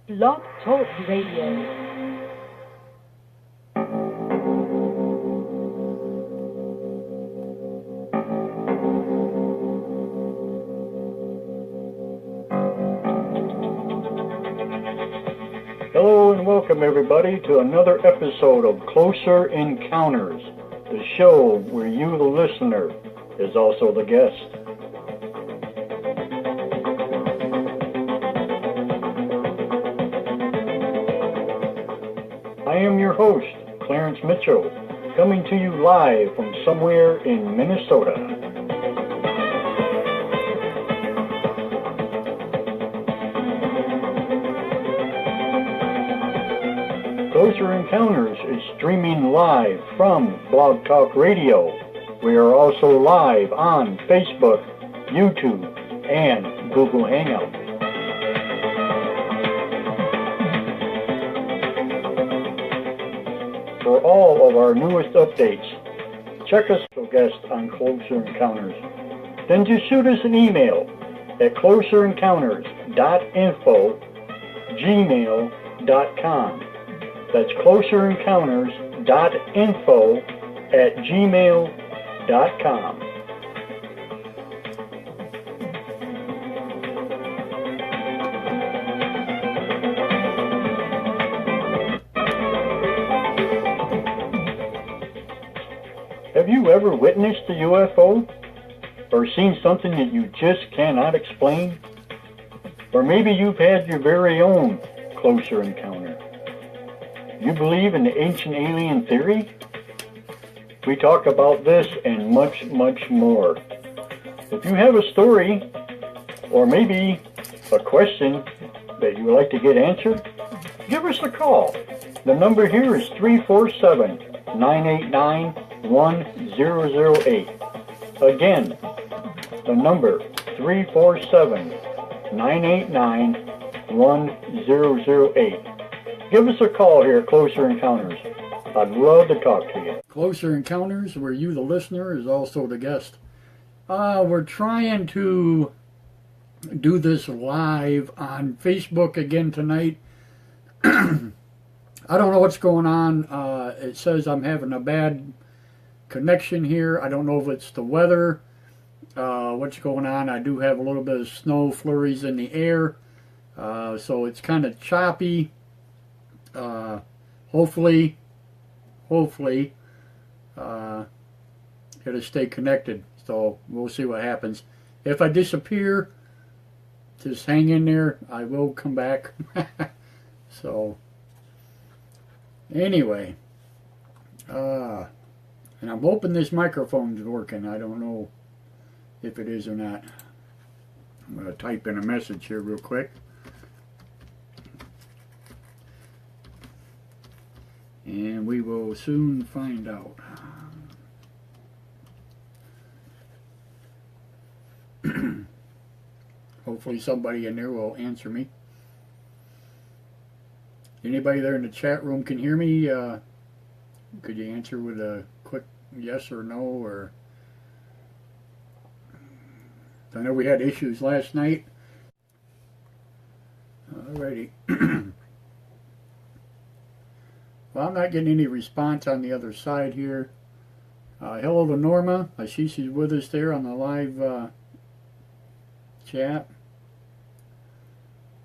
Blogtalk Radio. Hello and welcome everybody to another episode of Closer Encounters, the show where you, the listener, is also the guest. I am your host, Clarence Mitchell, coming to you live from somewhere in Minnesota. Closer Encounters is streaming live from Blogtalk Radio. We are also live on Facebook, YouTube, and Google Hangouts. For all of our newest updates, check us as a guest on Closer Encounters. Then just shoot us an email at closerencounters.info@gmail.com. That's closerencounters.info@gmail.com. Have you ever witnessed a UFO? Or seen something that you just cannot explain? Or maybe you've had your very own closer encounter. You believe in the ancient alien theory? We talk about this and much, much more. If you have a story, or maybe a question that you would like to get answered, give us a call. The number here is 347-989-1008. Again, the number 347-989-1008. Give us a call here at Closer Encounters. I'd love to talk to you. Closer Encounters, where you, the listener, is also the guest. We're trying to do this live on Facebook again tonight. I don't know what's going on. It says I'm having a bad connection here. I don't know if it's the weather, what's going on. I do have a little bit of snow flurries in the air, so it's kind of choppy. Hopefully, it'll stay connected. So we'll see what happens. If I disappear, just hang in there. I will come back. So, anyway, and I'm hoping this microphone's working. I don't know if it is or not. I'm going to type in a message here real quick. And we will soon find out. Hopefully somebody in there will answer me. Anybody there in the chat room can hear me? Could you answer with a quick yes or no? Or I know we had issues last night. Alrighty. Well, I'm not getting any response on the other side here. Hello to Norma. I see she's with us there on the live chat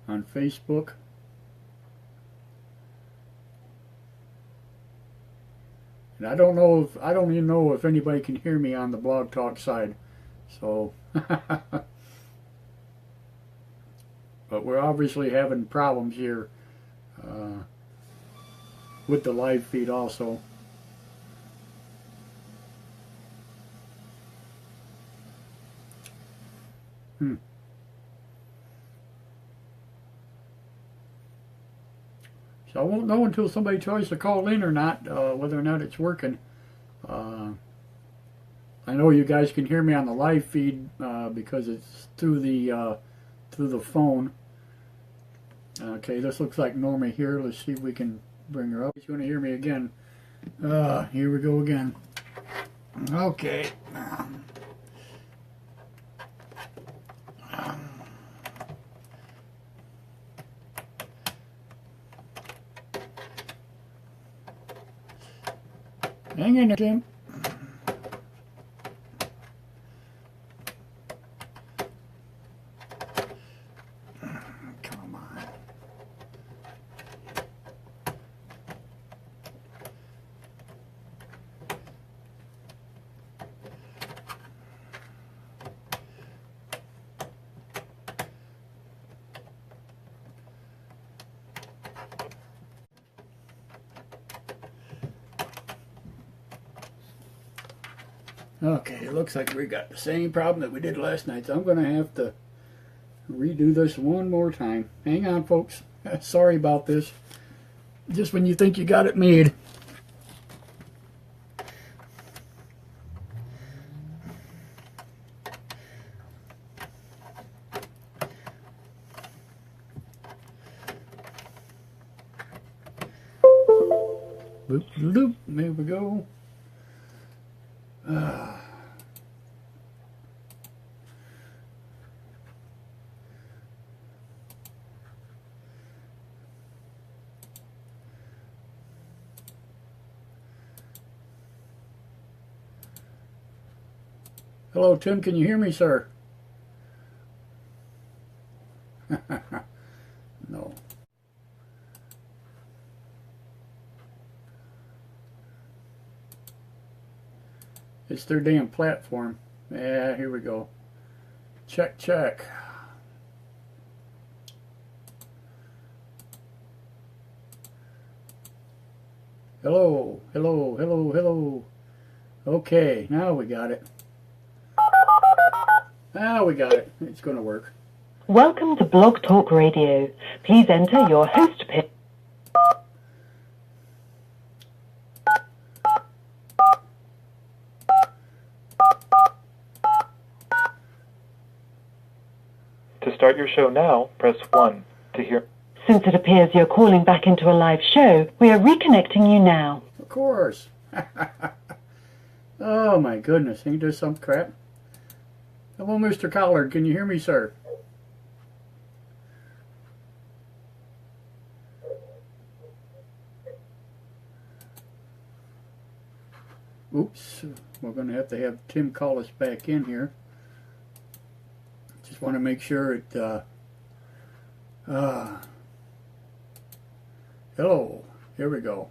on Facebook. And I don't even know if anybody can hear me on the Blog Talk side. So, but we're obviously having problems here with the live feed also. So I won't know until somebody tries to call in or not, whether or not it's working. I know you guys can hear me on the live feed because it's through the phone. Okay, this looks like Norma here. Let's see if we can bring her up. She's going to hear me again. Here we go again. Okay. Hang in there, Tim. Come on. Okay, it looks like we got the same problem that we did last night, so I'm going to have to redo this one more time. Hang on, folks. Sorry about this. Just when you think you got it made. Loop, loop. There we go. Hello, Tim. Can you hear me, sir? No. It's their damn platform. Yeah, here we go. Check, check. Hello, hello, hello, hello. Okay, now we got it. Now we got it. It's going to work. Welcome to Blogtalk Radio. Please enter your host pin. To start your show now, press 1. To hear... Since it appears you're calling back into a live show, we are reconnecting you now. Of course. Oh my goodness, ain't this some crap? Hello, Mr. Collard. Can you hear me, sir? Oops. We're going to have Tim call us back in here. Just want to make sure it... hello. Here we go.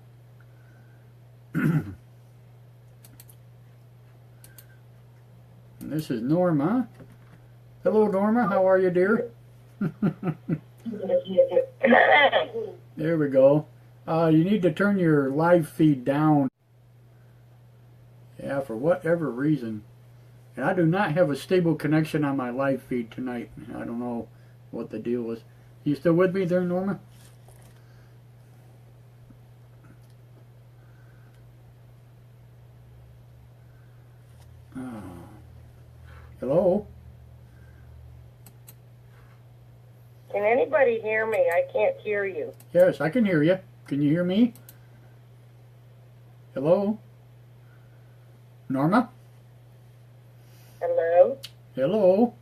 This is Norma. Hello, Norma. How are you, dear? There we go. You need to turn your live feed down. Yeah, for whatever reason. And I do not have a stable connection on my live feed tonight. I don't know what the deal was. You still with me there, Norma? Hello? Can anybody hear me? I can't hear you. Yes, I can hear you. Can you hear me? Hello? Norma? Hello? Hello?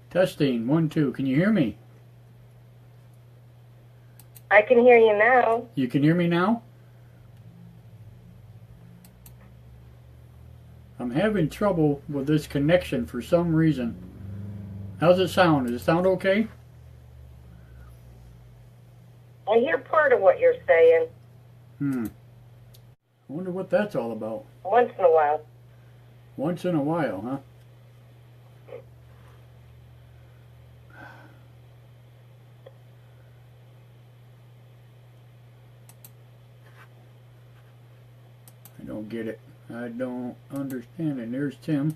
Testing, 1, 2. Can you hear me? I can hear you now. You can hear me now? I'm having trouble with this connection for some reason. How's it sound? Does it sound okay? I hear part of what you're saying. I wonder what that's all about. Once in a while. Once in a while, huh? I don't get it. I don't understand it. There's Tim.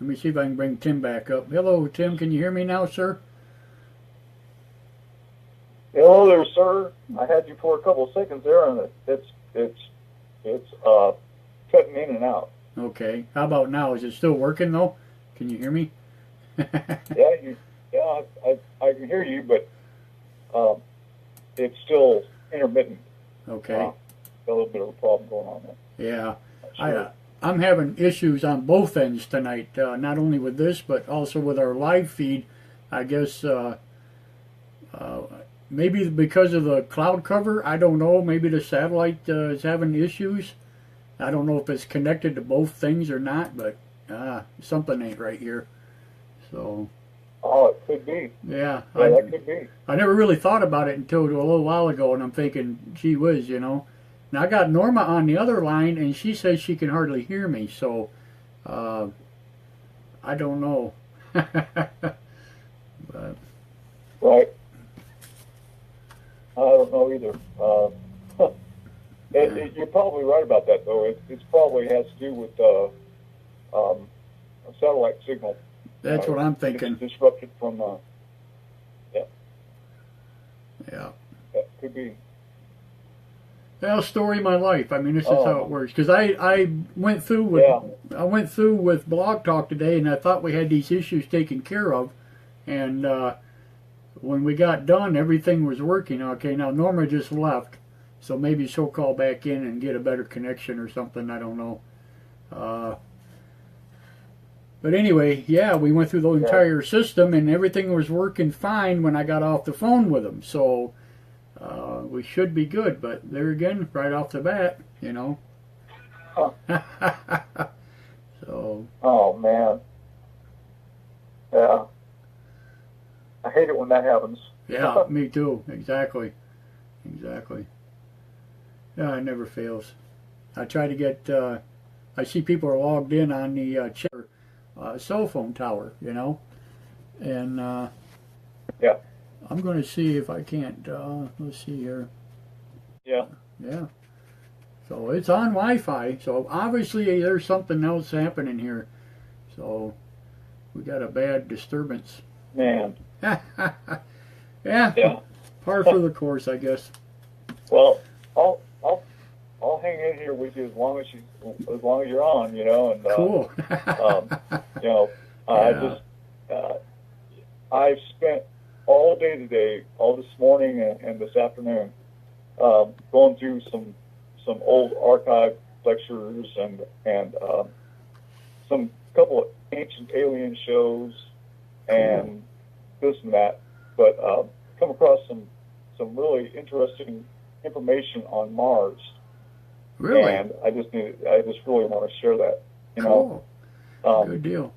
Let me see if I can bring Tim back up. Hello, Tim. Can you hear me now, sir? Hello there, sir. I had you for a couple of seconds there, and it's cutting in and out. Okay. How about now? Is it still working though? Can you hear me? Yeah, I can hear you, but it's still intermittent. Okay. Got a little bit of a problem going on there. Yeah. Sure. I'm having issues on both ends tonight, not only with this, but also with our live feed. I guess Maybe because of the cloud cover, I don't know. Maybe the satellite is having issues. I don't know if it's connected to both things or not, but something ain't right here. So. Oh, it could be. Yeah, that could be. I never really thought about it until a little while ago, and I'm thinking, gee whiz, you know. Now I got Norma on the other line, and she says she can hardly hear me, so I don't know. But, right. I don't know either. You're probably right about that, though. It probably has to do with a satellite signal. That's what I'm thinking. It's disrupted from, yeah. That could be. Well, story of my life. I mean, this is how it works. Because I went through with Blogtalk today, and I thought we had these issues taken care of, and when we got done, everything was working. Okay, now Norma just left, so maybe she'll call back in and get a better connection or something. I don't know. But anyway, yeah, we went through the entire system, and everything was working fine when I got off the phone with them. So we should be good. But there again, right off the bat, you know. Huh. So. Oh man. Yeah. I hate it when that happens. Yeah, me too. Exactly. Yeah, it never fails. I try to get. I see people are logged in on the cell phone tower, you know, and yeah. I'm going to see if I can't. Let's see here. Yeah. Yeah. So it's on Wi-Fi. So obviously there's something else happening here. So we got a bad disturbance. Man. Yeah. Par for the course, I guess. Well, I'll hang in here with you as long as you're on, you know. And cool. you know, I've spent all day today, all this morning and this afternoon, going through some old archive lectures and some couple of ancient alien shows and this and that, but come across some really interesting information on Mars. Really? And I just really want to share that. You know. Good deal.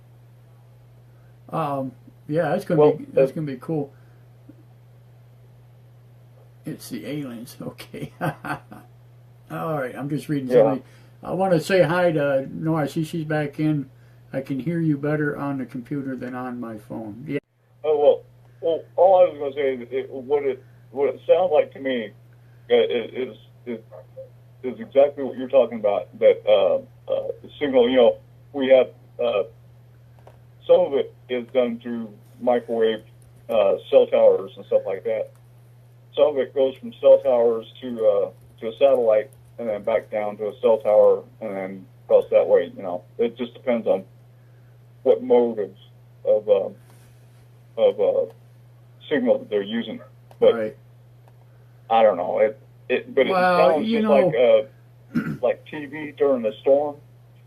Yeah, that's gonna be cool. It's the aliens. Okay. All right. I'm just reading something. I want to say hi to Nora. I see she's back in. I can hear you better on the computer than on my phone. Yeah. Oh well. All I was going to say is what it sounds like to me is exactly what you're talking about. That the signal. You know, we have some of it is done through microwave cell towers and stuff like that. Some of it goes from cell towers to a satellite and then back down to a cell tower and then across that way. You know, it just depends on what mode of signal that they're using. But right. I don't know. It sounds just like TV during a storm.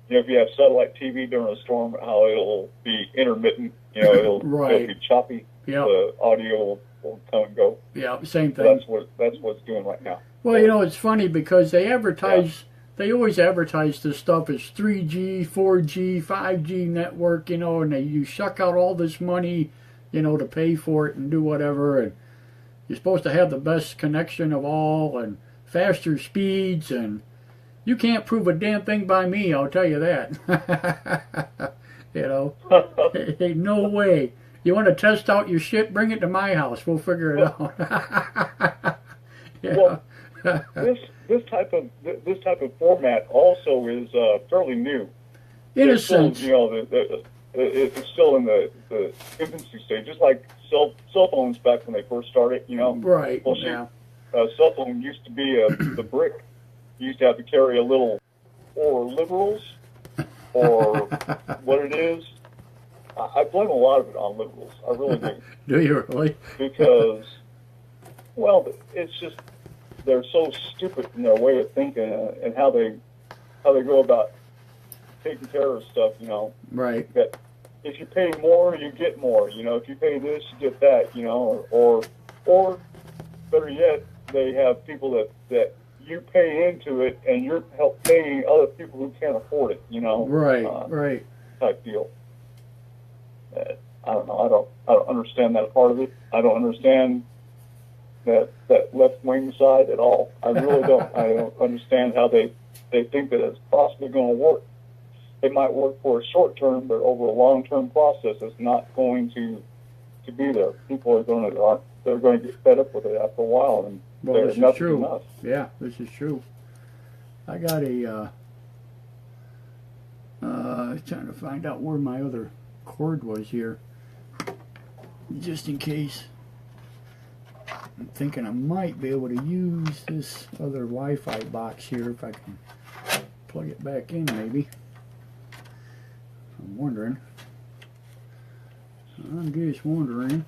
You know, if you have satellite TV during a storm, how it'll be intermittent. You know, it'll be choppy. Yep. The audio will come and go. Yeah, same thing. So that's what's doing right now. Well, you know, it's funny because they advertise. They always advertise this stuff as 3G, 4G, 5G network. You know, and you shuck out all this money, you know, to pay for it and do whatever. And you're supposed to have the best connection of all and faster speeds, and you can't prove a damn thing by me, I'll tell you that. You know, hey, no way. You want to test out your shit? Bring it to my house. We'll figure it out. Well, this type of format also is fairly new. In a sense, you know, it's still in the infancy stage, just like cell phones back when they first started. You know, right? Well, yeah. Cell phone used to be the brick. You used to have to carry a little, or liberals, or what it is. I blame a lot of it on liberals. I really do. Do you really? Because, well, it's just they're so stupid in their way of thinking and how they go about taking care of stuff. You know, right? That if you pay more, you get more. You know, if you pay this, you get that. You know, or or better yet, they have people that you pay into it, and you're paying other people who can't afford it. Right, right. Type deal. I don't know. I don't understand that part of it. I don't understand that left wing side at all. I really don't. I don't understand how they think that it's possibly going to work. It might work for a short term, but over a long term process, it's not going to be there. People are going to get fed up with it after a while, and Well, there's this is nothing true. enough. Yeah, this is true. I got a, trying to find out where my other cord was here, just in case. I'm thinking I might be able to use this other Wi-Fi box here if I can plug it back in, maybe. I'm wondering. I'm just wondering.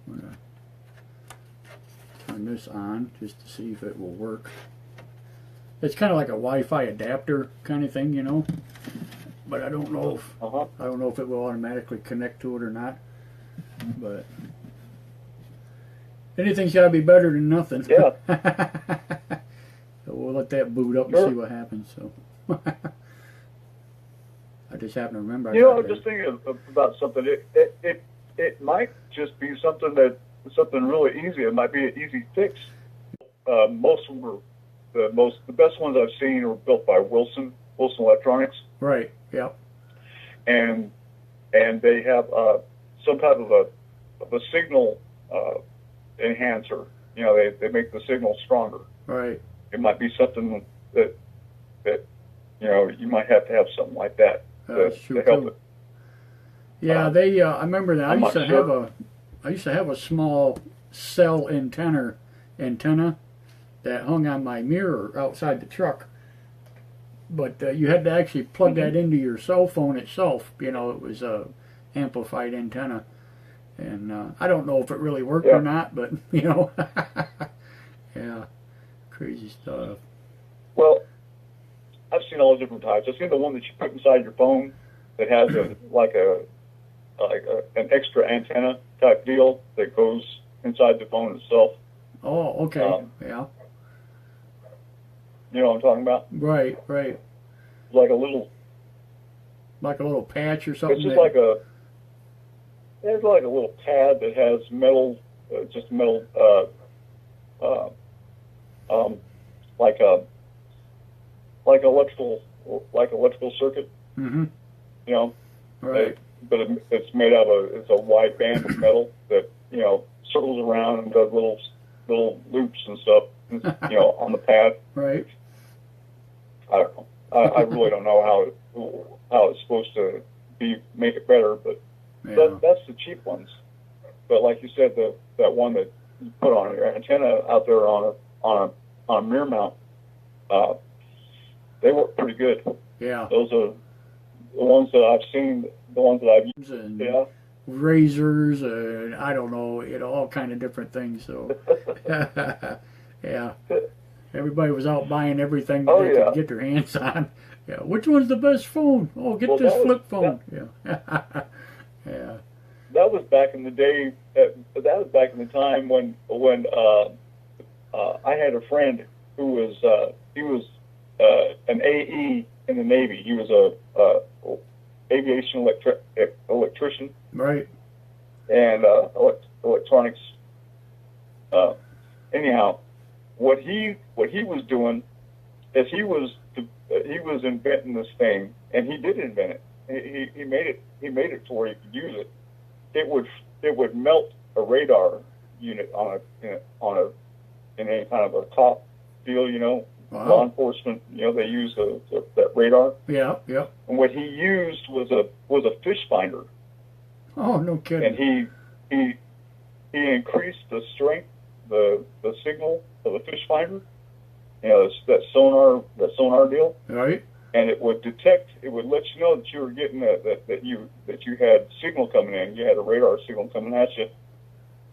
I'm gonna turn this on just to see if it will work. It's kind of like a Wi-Fi adapter kind of thing, but I don't know if I don't know if it will automatically connect to it or not. But anything's got to be better than nothing. Yeah. So we'll let that boot up and see what happens. So I just happen to remember. I'm just thinking about something. It might just be something really easy. It might be an easy fix. Most of them are the best ones I've seen are built by Wilson Electronics. Right. Yeah. And they have some type of a signal enhancer. They make the signal stronger. Right. It might be something that you might have to have something like that to help it. Yeah, I remember that. I used to have a small cell antenna that hung on my mirror outside the truck. But you had to actually plug that into your cell phone itself. It was a amplified antenna, and I don't know if it really worked or not. But yeah, crazy stuff. Well, I've seen all the different types. I've seen the one that you put inside your phone that has an extra antenna type deal that goes inside the phone itself. Oh, okay. Yeah. You know what I'm talking about? Right. Like a little patch or something. It's just like a little pad that has metal, like electrical circuit. Mm-hmm. Right. But it's made out of it's a wide band of metal that circles around and does little loops and stuff. On the pad. Right. I don't know. I really don't know how it's supposed to make it better, but that's the cheap ones. But like you said, that one that you put on your antenna out there on a mirror mount, they work pretty good. Yeah. Those are the ones that I've seen. The ones that I've used. And razors, and I don't know, all kind of different things. So yeah. Everybody was out buying everything that they could get their hands on. Yeah, which one's the best phone? Oh, get this flip phone. Yeah. Yeah. That was back in the day. That was back in the time when I had a friend who was an AE in the Navy. He was a aviation electrician. Right. And electronics. Anyhow, what he was doing is he was inventing this thing, and he did invent it. He made it to where you could use it. It would melt a radar unit in any kind of a top deal, Wow. Law enforcement, they use that radar. Yeah. And what he used was a fish finder. Oh, no kidding. And he increased the strength, the signal of the fish finder. That sonar deal. Right. And it would detect. It would let you know that you were getting that you had signal coming in. You had a radar signal coming at you.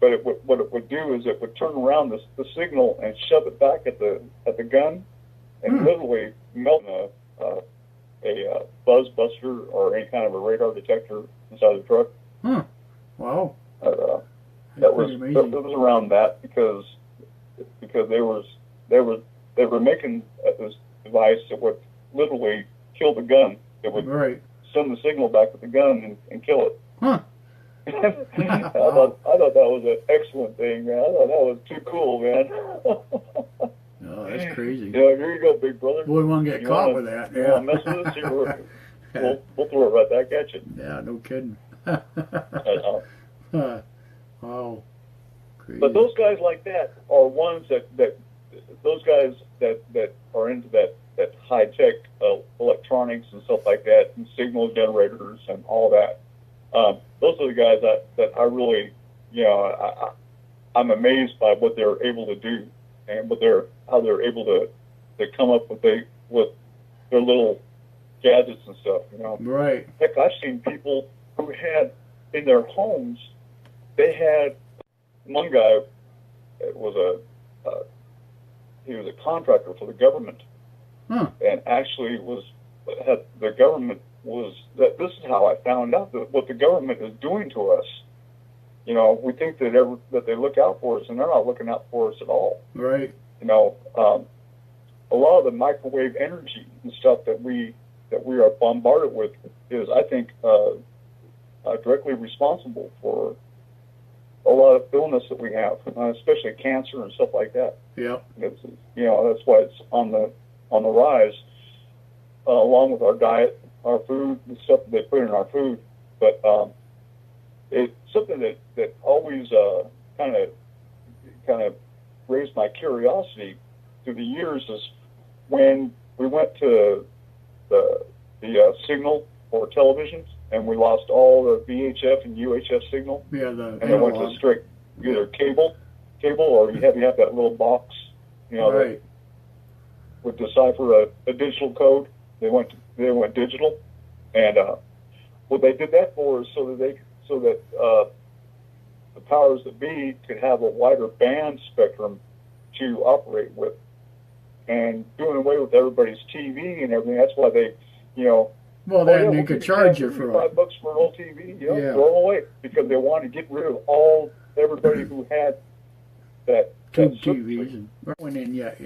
But what it would do is it would turn around the signal and shove it back at the gun, and literally melt a buzz buster or any kind of a radar detector inside the truck. Wow. That was pretty amazing. it was around that because they were making this device that would literally kill the gun. It would Right. send the signal back to the gun and kill it. Huh. I thought that was an excellent thing, man. I thought that was too cool, man. Oh, that's crazy. Yeah, here you go, big brother. Boy, we want to get You caught wanna- with that. You Yeah. want to mess with us? We'll throw it right back at you. Yeah, no kidding. Oh, crazy. But those guys like that are ones that those guys that are into that high tech electronics and stuff like that, and signal generators and all that. Those are the guys that I really, I'm amazed by what they're able to do and how they're able to come up with their little gadgets and stuff. Right. Heck, I've seen people who had in their homes, they had one guy was he was a contractor for the government, and actually the government was that. This is how I found out that what the government is doing to us. We think that they look out for us, and they're not looking out for us at all. Right. A lot of the microwave energy and stuff that we are bombarded with is, I think, directly responsible for a lot of illness that we have, especially cancer and stuff like that. Yep. That's why it's on the rise, along with our diet, our food, the stuff that they put in our food. But it's something that always kind of raised my curiosity through the years is when we went to the signal for televisions, and we lost all the VHF and UHF signal. Yeah, and they went to straight either cable, or you have that little box, right. that would decipher a digital code. They went digital, and what they did that for is so that the powers that be could have a wider band spectrum to operate with, and doing away with everybody's TV and everything. That's why they, Well, then they could charge you for $5 for an old TV, Yeah. throw them away, because they want to get rid of everybody who had that tube that TVs and went in yet,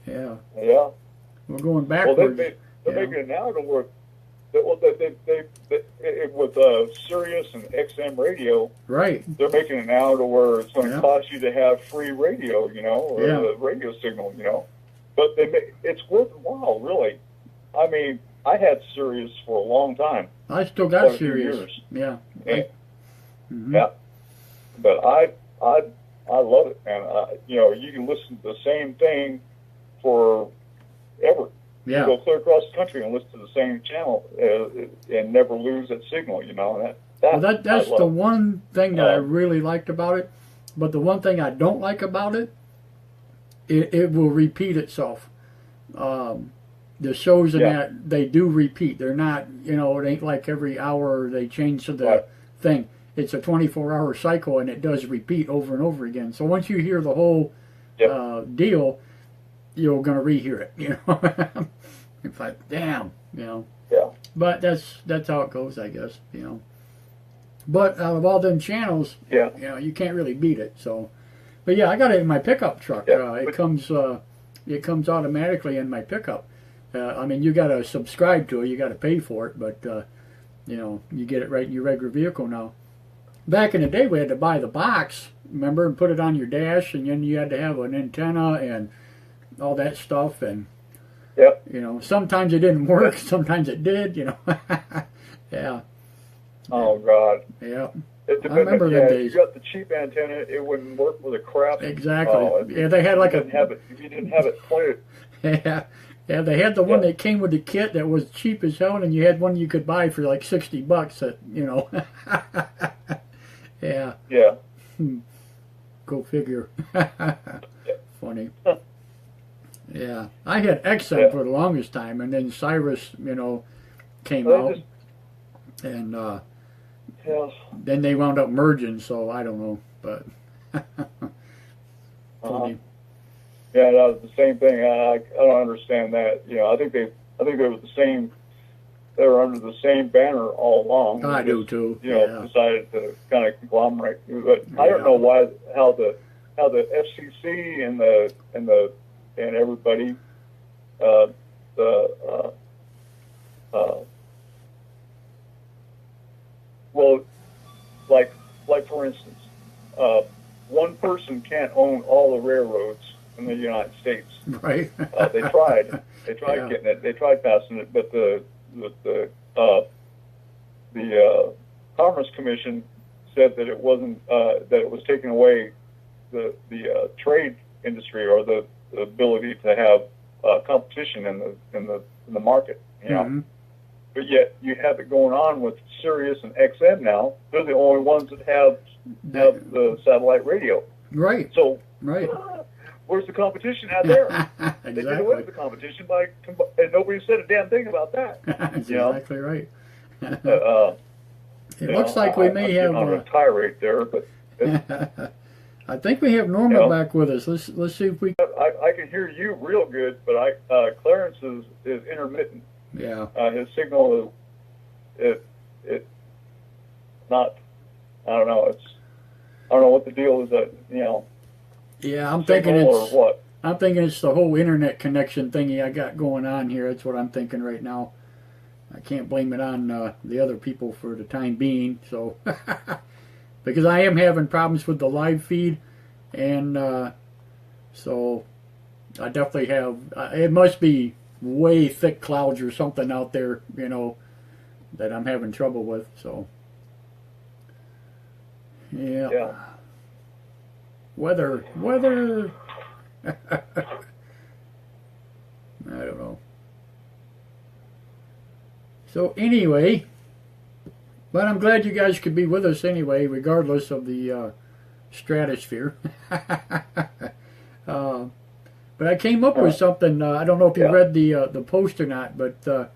Yeah. Yeah. We're going Well, backwards. they're making it now to where with Sirius and XM radio, Right. they're making it now to where it's going to Yeah. cost you to have free radio, or Yeah. a radio signal, But it's worth a while, really. I mean, I had Sirius for a long time. I still quite got a few Sirius. years. Yeah. And, Mhm. Yeah. But I love it, man. You can listen to the same thing for ever. You Yeah. go clear across the country and listen to the same channel and never lose that signal, Well, that's I love. the one thing that I Um, really liked about it. But the one thing I don't like about it, it will repeat itself. The shows in Yeah. that, they do repeat. They're not, it ain't like every hour they change to the Right. thing. It's a 24-hour cycle, and it does repeat over and over again. So once you hear the whole Yep. deal, you're going to rehear it. It's like, damn, Yeah. But that's how it goes, I guess. But out of all them channels, Yeah. you can't really beat it. So, but yeah, I got it in my pickup truck. Yeah, It but- comes automatically in my pickup. I mean, you got to subscribe to it. You got to pay for it, but you get it right in your regular vehicle now. Back in the day, we had to buy the box, remember, and put it on your dash, and then you had to have an antenna and all that stuff. And Yep. sometimes it didn't work, sometimes it did. Yeah. Oh God. Yeah. It depends. I remember them days. If you got the cheap antenna, it wouldn't work with a crap. Exactly. Oh, Yeah, they had like if you didn't have it pointed. Yeah, they had the one Yeah. that came with the kit that was cheap as hell, and you had one you could buy for like $60. That Yeah, Yeah. go figure. Funny. Yeah, I had XM Yeah. for the longest time, and then Cyrus, came Well, out, just- and Yeah. then they wound up merging. So I don't know, but funny. Yeah, that was the same thing. I don't understand that. I think they were the same they're under the same banner all along. I do too. You know, decided to kind of conglomerate. But I don't know how the FCC and everybody well, like for instance, one person can't own all the railroads in the United States. Right. They tried. They tried getting it. They tried passing it, but the Commerce Commission said that it wasn't that it was taking away the trade industry or the ability to have competition in the market. You know. Mm-hmm. But yet you have it going on with Sirius and XM now. They're the only ones that have the satellite radio. Right. So right. Where's the competition out there? Exactly. They did away with the competition and nobody said a damn thing about that. That's exactly right. It looks like we may have on a tirade there, but I think we have Norma back with us. Let's see if we. I can hear you real good, but Clarence is intermittent. Yeah. His signal is not. I don't know. I don't know what the deal is. That Yeah, I'm thinking it's or what. I'm thinking it's the whole internet connection thingy I got going on here. That's what I'm thinking right now. I can't blame it on the other people for the time being. So, because I am having problems with the live feed, and so I definitely have. It must be way thick clouds or something out there, that I'm having trouble with. So, yeah. Weather. I don't know. So anyway, but I'm glad you guys could be with us anyway, regardless of the stratosphere. But I came up with something. I don't know if you read the post or not, but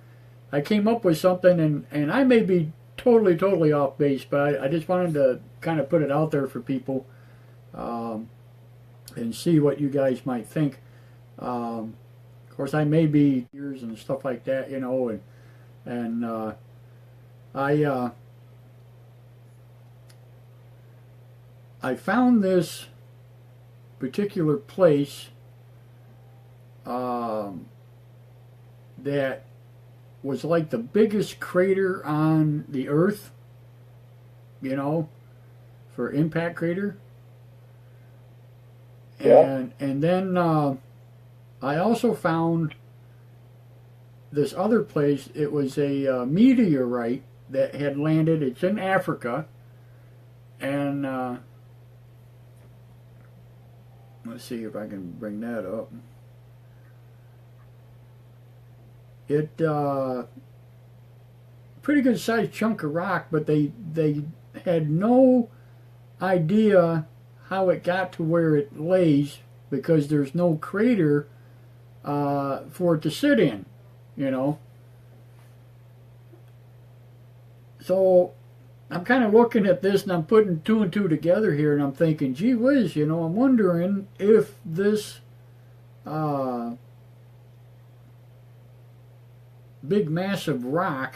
I came up with something, and I may be totally off base, but I just wanted to kind of put it out there for people and see what you guys might think. Of course, I may be years and stuff like that, and I found this particular place that was like the biggest crater on the Earth, for impact crater. And then I also found this other place. It was a meteorite that had landed. It's in Africa, and let's see if I can bring that up. It pretty good sized chunk of rock, but they had no idea how it got to where it lays, because there's no crater for it to sit in, So I'm kind of looking at this, and I'm putting two and two together here, and I'm thinking, gee whiz, I'm wondering if this big massive rock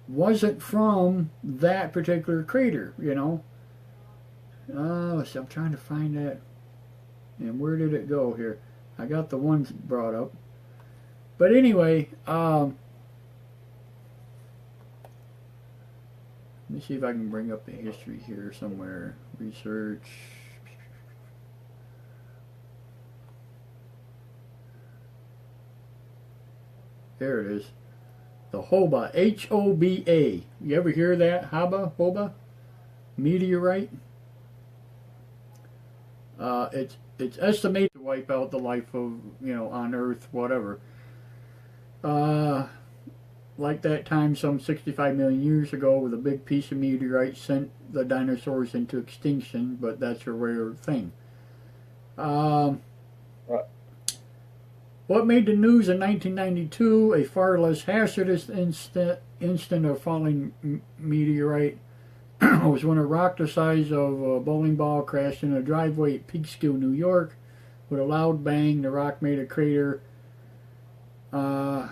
wasn't from that particular crater, I'm trying to find that. And where did it go here? I got the ones brought up. But anyway, let me see if I can bring up the history here somewhere. Research. There it is. The Hoba, H-O-B-A. You ever hear that? Hoba? Meteorite? It's estimated to wipe out the life of, on Earth, whatever. Like that time some 65 million years ago, with a big piece of meteorite sent the dinosaurs into extinction, but that's a rare thing. What made the news in 1992, a far less hazardous instant of falling meteorite, was when a rock the size of a bowling ball crashed in a driveway at Peekskill, New York. With a loud bang, the rock made a crater on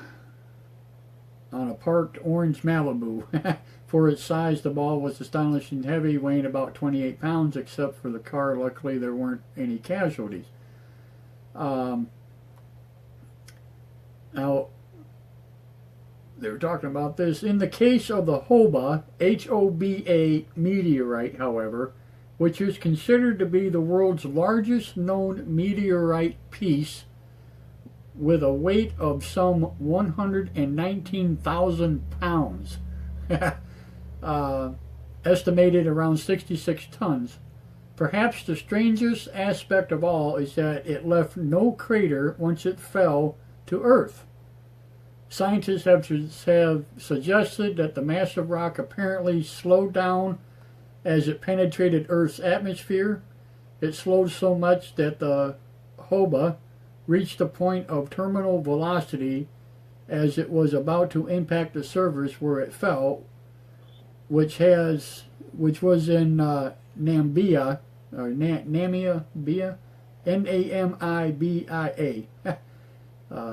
a parked orange Malibu. For its size, the ball was astonishingly heavy, weighing about 28 pounds, except for the car. Luckily, there weren't any casualties. Now, they were talking about this. In the case of the Hoba, H-O-B-A meteorite, however, which is considered to be the world's largest known meteorite piece, with a weight of some 119,000 pounds, estimated around 66 tons. Perhaps the strangest aspect of all is that it left no crater once it fell to Earth. Scientists have suggested that the massive rock apparently slowed down as it penetrated Earth's atmosphere. It slowed so much that the Hoba reached a point of terminal velocity as it was about to impact the surface where it fell, which was in Namibia, or Namibia, Namibia,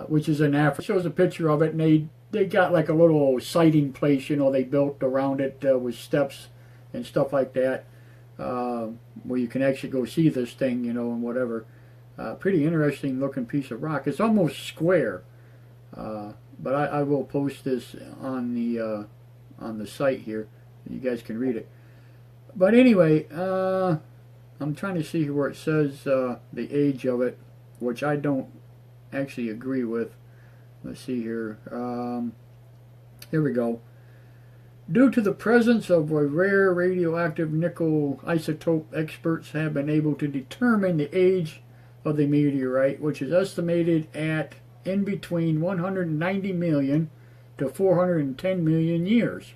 which is in Africa. It shows a picture of it, and they got like a little sighting place, they built around it with steps and stuff like that, where you can actually go see this thing, and whatever. Pretty interesting looking piece of rock. It's almost square, but I will post this on the site here. You guys can read it. But anyway, I'm trying to see where it says the age of it, which I don't actually agree with. Let's see here. Here we go. Due to the presence of a rare radioactive nickel isotope, experts have been able to determine the age of the meteorite, which is estimated at in between 190 million to 410 million years.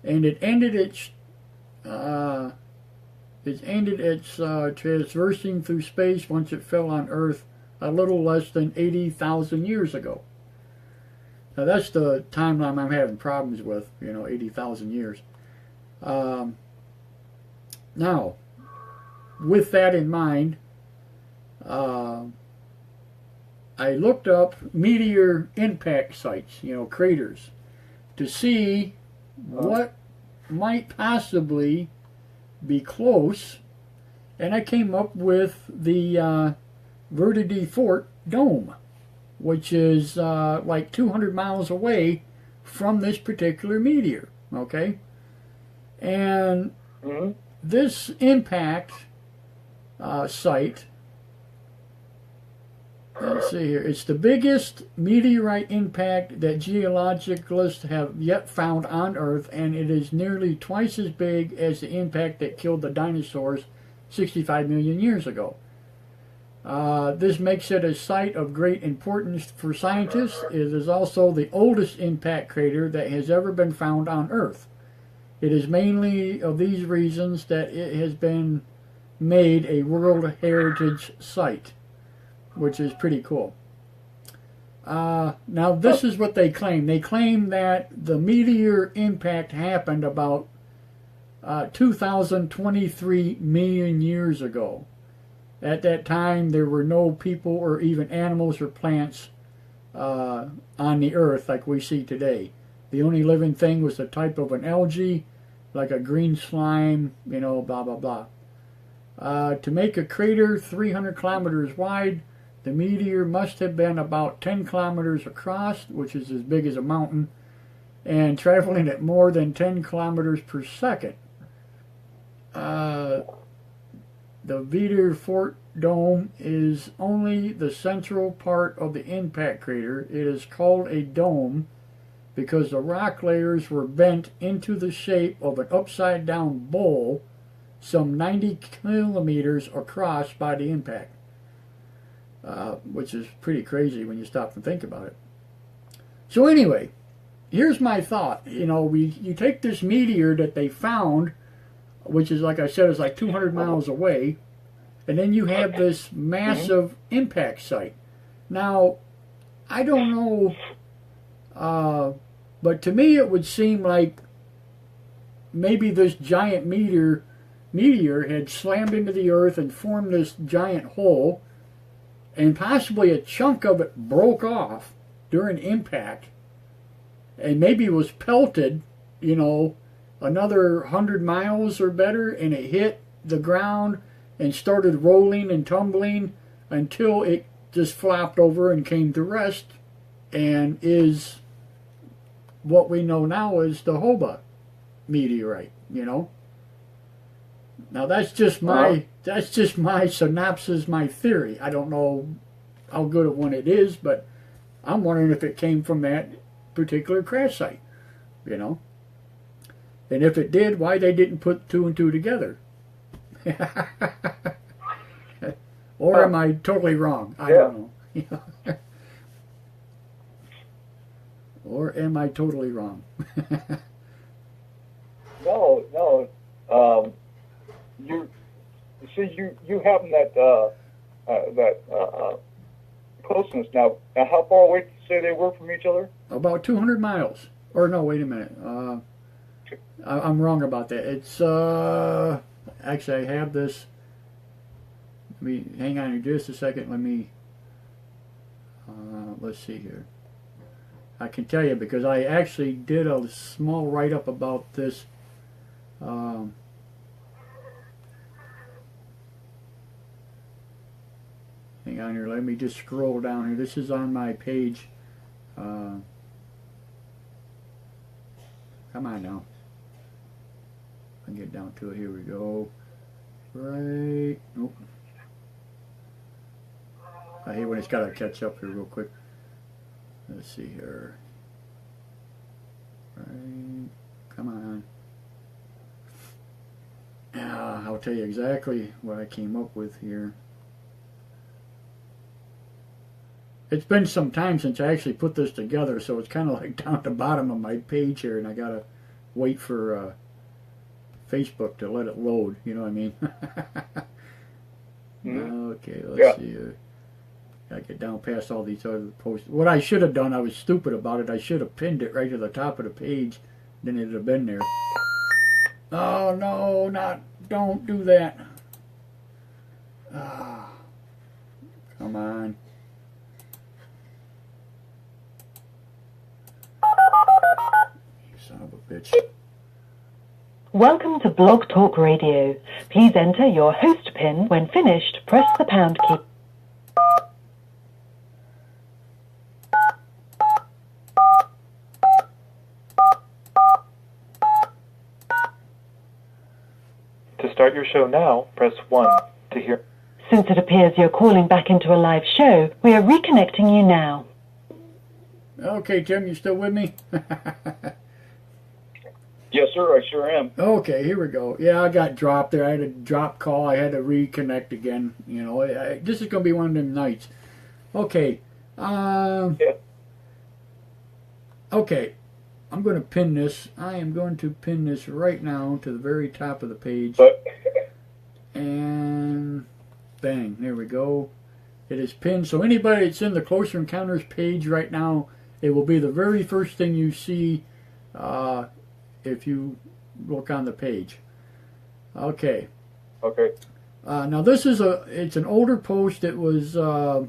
And it ended its traversing through space once it fell on Earth a little less than 80,000 years ago. Now that's the timeline I'm having problems with, 80,000 years. Now, with that in mind, I looked up meteor impact sites, craters, to see what might possibly be close, and I came up with the Verde Fort Dome, which is like 200 miles away from this particular meteor, okay? And this impact site, let's see here, it's the biggest meteorite impact that geologists have yet found on Earth, and it is nearly twice as big as the impact that killed the dinosaurs 65 million years ago. This makes it a site of great importance for scientists. It is also the oldest impact crater that has ever been found on Earth. It is mainly of these reasons that it has been made a World Heritage Site, which is pretty cool. Now this is what they claim. They claim that the meteor impact happened about 2,023 million years ago. At that time, there were no people or even animals or plants on the Earth like we see today. The only living thing was a type of an algae, like a green slime, blah, blah, blah. To make a crater 300 kilometers wide, the meteor must have been about 10 kilometers across, which is as big as a mountain, and traveling at more than 10 kilometers per second. The Verde Fort Dome is only the central part of the impact crater. It is called a dome because the rock layers were bent into the shape of an upside-down bowl some 90 kilometers across by the impact, which is pretty crazy when you stop and think about it. So anyway, here's my thought. You take this meteor that they found, which is, like I said, is like 200 miles away, and then you have this massive impact site. Now, I don't know, but to me it would seem like maybe this giant meteor had slammed into the Earth and formed this giant hole, and possibly a chunk of it broke off during impact, and maybe was pelted, you know, another 100 miles or better, and it hit the ground and started rolling and tumbling until it just flopped over and came to rest, and is what we know now as the Hoba meteorite, you know. Now that's just my synopsis, my theory. I don't know how good of one it is, but I'm wondering if it came from that particular crash site, you know. And if it did, why they didn't put two and two together. Or am I totally wrong? I don't know. Or am I totally wrong? No. You having that closeness now. Now, how far away did you say they were from each other? About 200 miles. Or no, wait a minute. I'm wrong about that. It's actually I have this. Let me hang on just a second. Let me. Let's see here. I can tell you because I actually did a small write-up about this. Hang on here. Let me just scroll down here. This is on my page. Come on now. I can get down to it. Here we go. Right. Nope. I hate when it's got to catch up here real quick. Let's see here. Right. Come on. I'll tell you exactly what I came up with here. It's been some time since I actually put this together, so it's kind of like down at the bottom of my page here, and I gotta wait for Facebook to let it load. You know what I mean? Okay, let's see. I get down past all these other posts. What I should have done, I was stupid about it. I should have pinned it right to the top of the page. Then it'd have been there. Oh no, don't do that. Come on. You son of a bitch. Welcome to Blogtalk Radio. Please enter your host PIN. When finished, press the pound key. To start your show now, press 1 to hear. Since it appears you're calling back into a live show, we are reconnecting you now. Okay, Tim, you still with me? Yes, sir. I sure am. Okay, here we go. Yeah, I got dropped there. I had a drop call. I had to reconnect again. You know, this is going to be one of them nights. Okay. Okay. I'm going to pin this. I am going to pin this right now to the very top of the page. And bang, there we go. It is pinned. So anybody that's in the Closer Encounters page right now, it will be the very first thing you see if you look on the page. Okay. Okay. Now this is it's an older post. It was I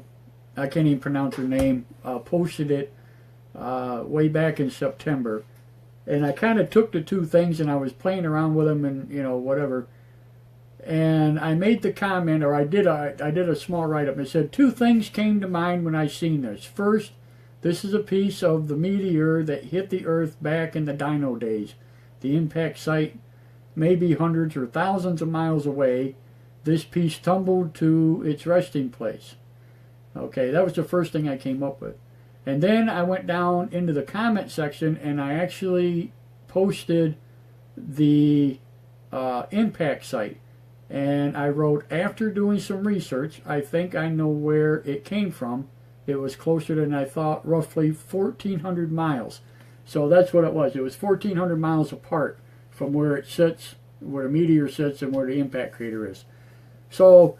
can't even pronounce her name. Posted it way back in September, and I kind of took the two things and I was playing around with them and whatever. And I made the comment, or I did a small write-up. It said, 2 things came to mind when I seen this. First, this is a piece of the meteor that hit the Earth back in the dino days. The impact site may be hundreds or thousands of miles away. This piece tumbled to its resting place. Okay, that was the first thing I came up with. And then I went down into the comment section and I actually posted the impact site. And I wrote, after doing some research, I think I know where it came from. It was closer than I thought, roughly 1,400 miles. So that's what it was. It was 1,400 miles apart from where it sits, where the meteor sits, and where the impact crater is. So,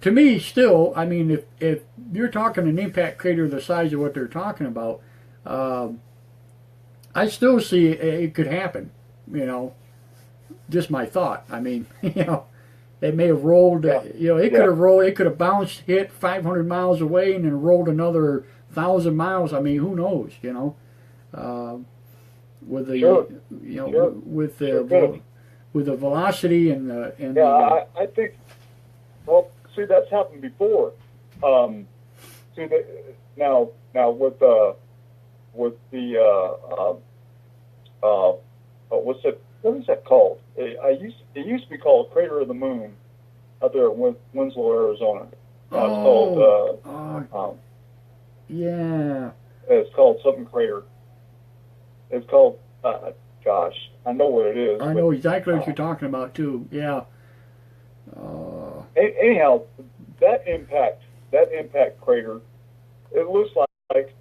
to me, still, I mean, if you're talking an impact crater the size of what they're talking about, I still see it could happen. Just my thought. I mean, It may have rolled, Yeah. it could have rolled, it could have bounced, hit 500 miles away, and then rolled another 1,000 miles. I mean, who knows, with the, Sure. with the, Sure with the velocity and I think. Well, see, that's happened before. See, now with the what is that called? It used to be called Crater of the Moon out there in Winslow, Arizona. Now it's called yeah. It's called something crater. It's called gosh, I know what it is. I know exactly what you're talking about too. Yeah. Anyhow, that impact crater, it looks like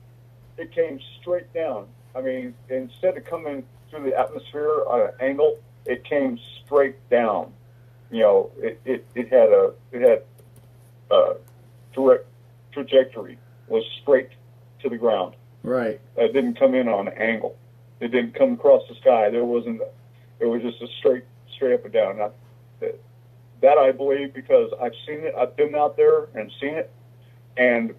it came straight down. I mean, instead of coming through the atmosphere on an angle, it came straight down. It had a direct trajectory, was straight to the ground. Right. It didn't come in on an angle. It didn't come across the sky. It was just a straight up and down. Now, that I believe because I've seen it. I've been out there and seen it, and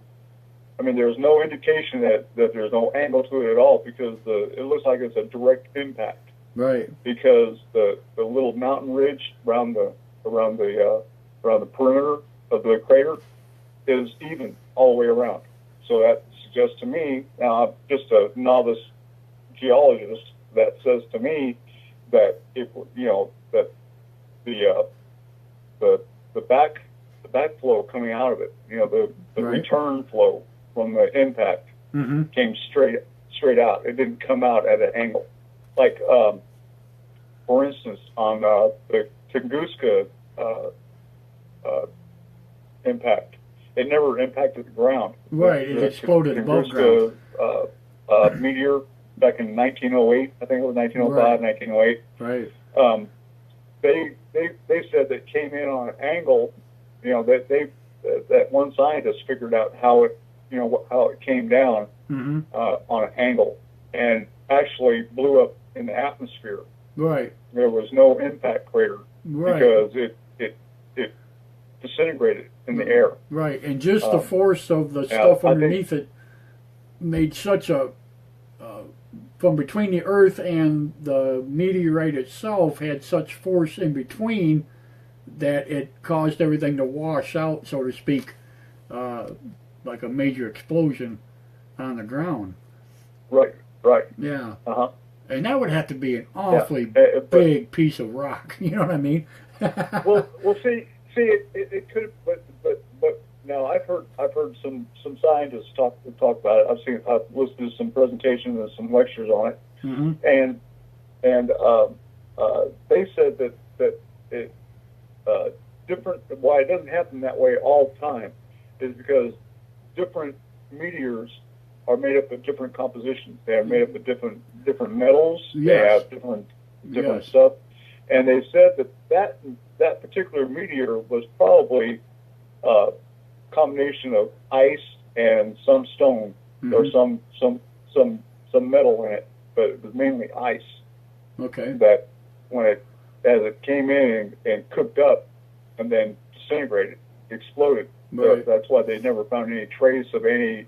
I mean, there's no indication that there's no angle to it at all because it looks like it's a direct impact. Right. Because the little mountain ridge around the perimeter of the crater is even all the way around. So that suggests to me, now I'm just a novice geologist, that says to me that that the backflow coming out of it, the Right. return flow from the impact came straight out. It didn't come out at an angle. Like, for instance, on the Tunguska impact, it never impacted the ground. Right, it exploded above ground. Tunguska meteor back in 1908, I think it was 1905, Right. 1908. Right. They said that it came in on an angle. That one scientist figured out how it came down on an angle and actually blew up in the atmosphere. Right. There was no impact crater because it disintegrated in the air. Right, and just the force of the stuff underneath it made such a from between the Earth and the meteorite itself had such force in between that it caused everything to wash out, so to speak, like a major explosion on the ground. Right. Yeah. Uh-huh. And that would have to be an awfully big piece of rock. You know what I mean? well, see, it could, but now I've heard some scientists talk about it. I've listened to some presentations and some lectures on it, and they said that it different. Why it doesn't happen that way all the time is because different meteors are made up of different compositions. They are made up of different metals. Yes. They have different stuff, and they said that particular meteor was probably a combination of ice and some stone or some metal in it, but it was mainly ice. Okay. That as it came in and cooked up and then disintegrated, exploded. Right. So that's why they never found any trace of any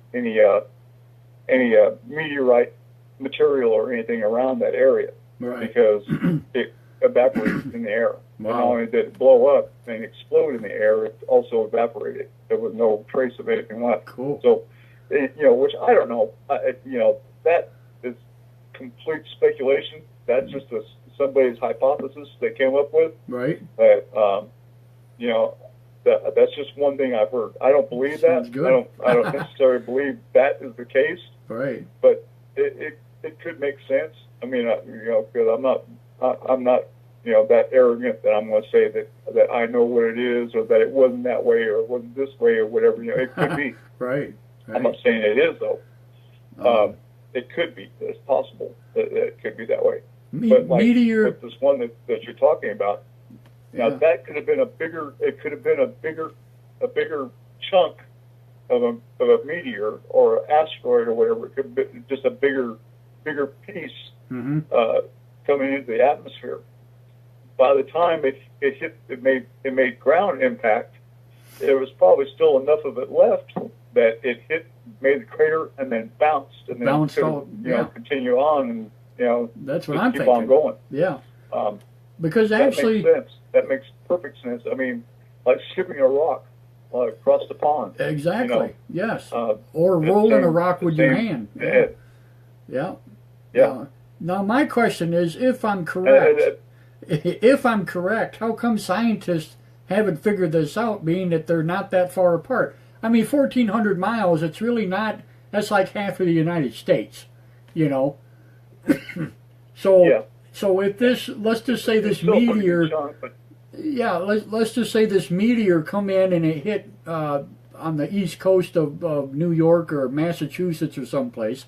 meteorite material or anything around that area. Right. Because it evaporated in the air. Wow. Not only did it blow up and explode in the air, it also evaporated. There was no trace of anything left. Cool. So, which I don't know. That is complete speculation. That's just somebody's hypothesis they came up with. Right. That that's just one thing I've heard. I don't believe Sounds that. good. I don't necessarily believe that is the case. Right. But it could make sense. I mean, because I'm not that arrogant that I'm going to say that I know what it is, or that it wasn't that way, or it wasn't this way, or whatever. It could be. Right. I'm not saying it is though. It could be. It's possible that it could be that way. But like meteor. with this one that you're talking about, now that could have been a bigger. It could have been a bigger chunk of a meteor or asteroid or whatever. It could be just a bigger piece coming into the atmosphere. by the time it made ground impact, there was probably still enough of it left that it made the crater and then bounced and then Bounced could, all- yeah. continue on and That's what just I'm keep thinking. on going. Yeah. Um, Because that actually, makes sense. That makes perfect sense. I mean, like shipping a rock across the pond. exactly, yes. Uh, Or the rolling a same- rock the with your same- hand. Yeah. Yeah. Yeah. Now my question is, if I'm correct, if I'm correct, how come scientists haven't figured this out, being that they're not that far apart? I mean, 1,400 miles, it's really not, that's like half of the United States, you know? So, Yeah. so if this, let's just say this It's still a pretty meteor, good chunk, but yeah, let's just say this meteor come in and it hit on the east coast of New York or Massachusetts or someplace,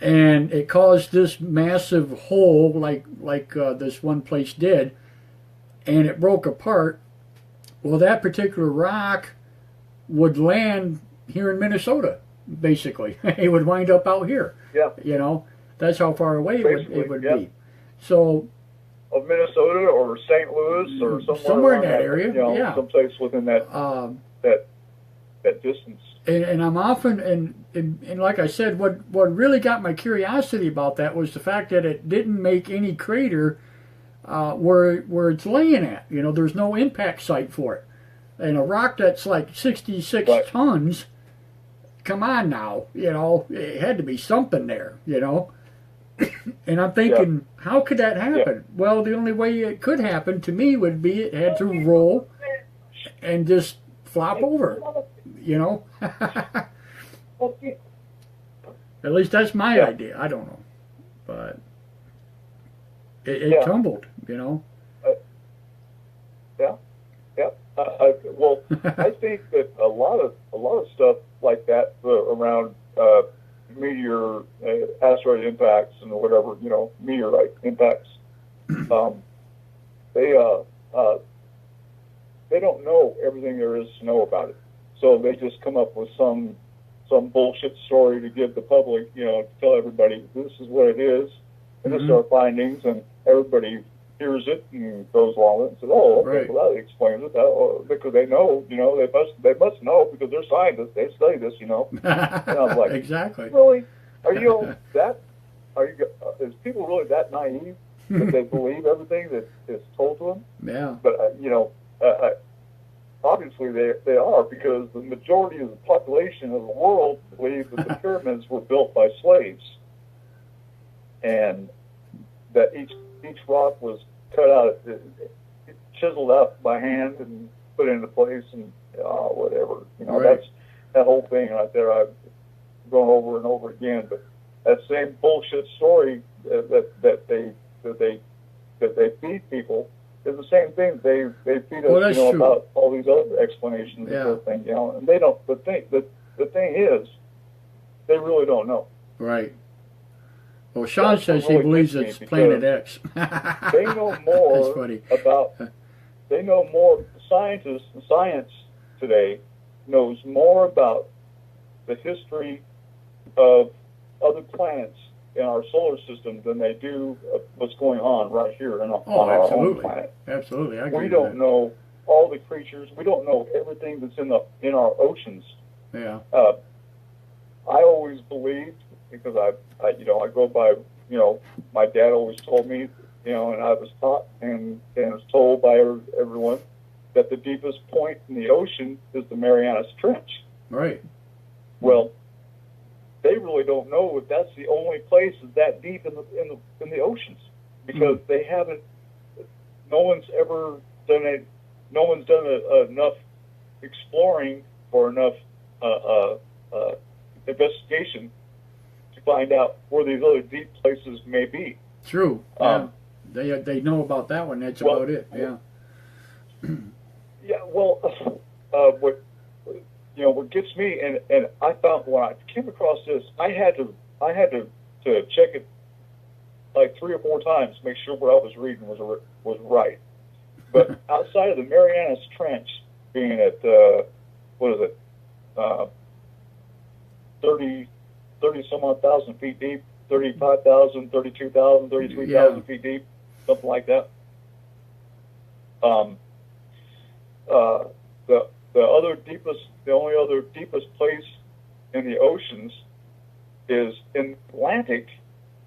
and it caused this massive hole like this one place did, and it broke apart. Well, that particular rock would land here in Minnesota, basically. It would wind up out here. Yeah. You know, that's how far away it would yeah. be. So of Minnesota or St. Louis or somewhere in around that area, yeah. someplace within that that distance. And I'm often and like I said, what really got my curiosity about that was the fact that it didn't make any crater where it's laying at. You know, there's no impact site for it. And a rock that's like 66 Right. tons, come on now, you know, it had to be something there, you know. And I'm thinking, how could that happen? Well, the only way it could happen to me would be it had to roll and just flop over, you know. At least that's my idea. I don't know, but it tumbled, you know. Well, I think that a lot of stuff like that around meteor, asteroid impacts, and whatever, meteorite impacts. They don't know everything there is to know about it, so they just come up with some bullshit story to give the public, to tell everybody this is what it is, and this is our findings, and everybody hears it and goes along with it and says, "Oh, okay, Right. well that explains it." Because they know, they must know because they're scientists. They study this, And I'm like, exactly. really? Are you that? Is people really that naive that they believe everything that is told to them? Yeah. But obviously they are, because the majority of the population of the world believe that the pyramids were built by slaves, and that each rock was cut out, chiseled out by hand and put into place, and whatever. Right. That's that whole thing right there. I've gone over and over again, but that same bullshit story that they feed people is the same thing. They feed us, Well, that's true. about all these other explanations Yeah. and everything, and they don't. The thing is, they really don't know. Right. Well, Sean That's says what he really believes gets me, it's Planet because X. They know more That's funny. They know more. Science today knows more about the history of other planets in our solar system than they do of what's going on right here on our own absolutely. planet. Absolutely, I agree We with don't that. know all the creatures. We don't know everything that's in our oceans. Yeah. I always believed, because I go by, my dad always told me, and I was taught and was told by everyone that the deepest point in the ocean is the Marianas Trench. Right. Well, they really don't know if that's the only place that's that deep in the oceans, because they haven't. No one's ever done it. No one's done enough exploring or enough investigation to find out where these other deep places may be. True. They know about that one. That's about it. Yeah. Yeah. Well, what gets me, and I found when I came across this, I had to check it like 3 or 4 times to make sure what I was reading was right. But outside of the Marianas Trench being at 30 some odd thousand feet deep, 35,000, 32,000, 33,000 feet deep, something like that. Um, the only other deepest place in the oceans is in the Atlantic,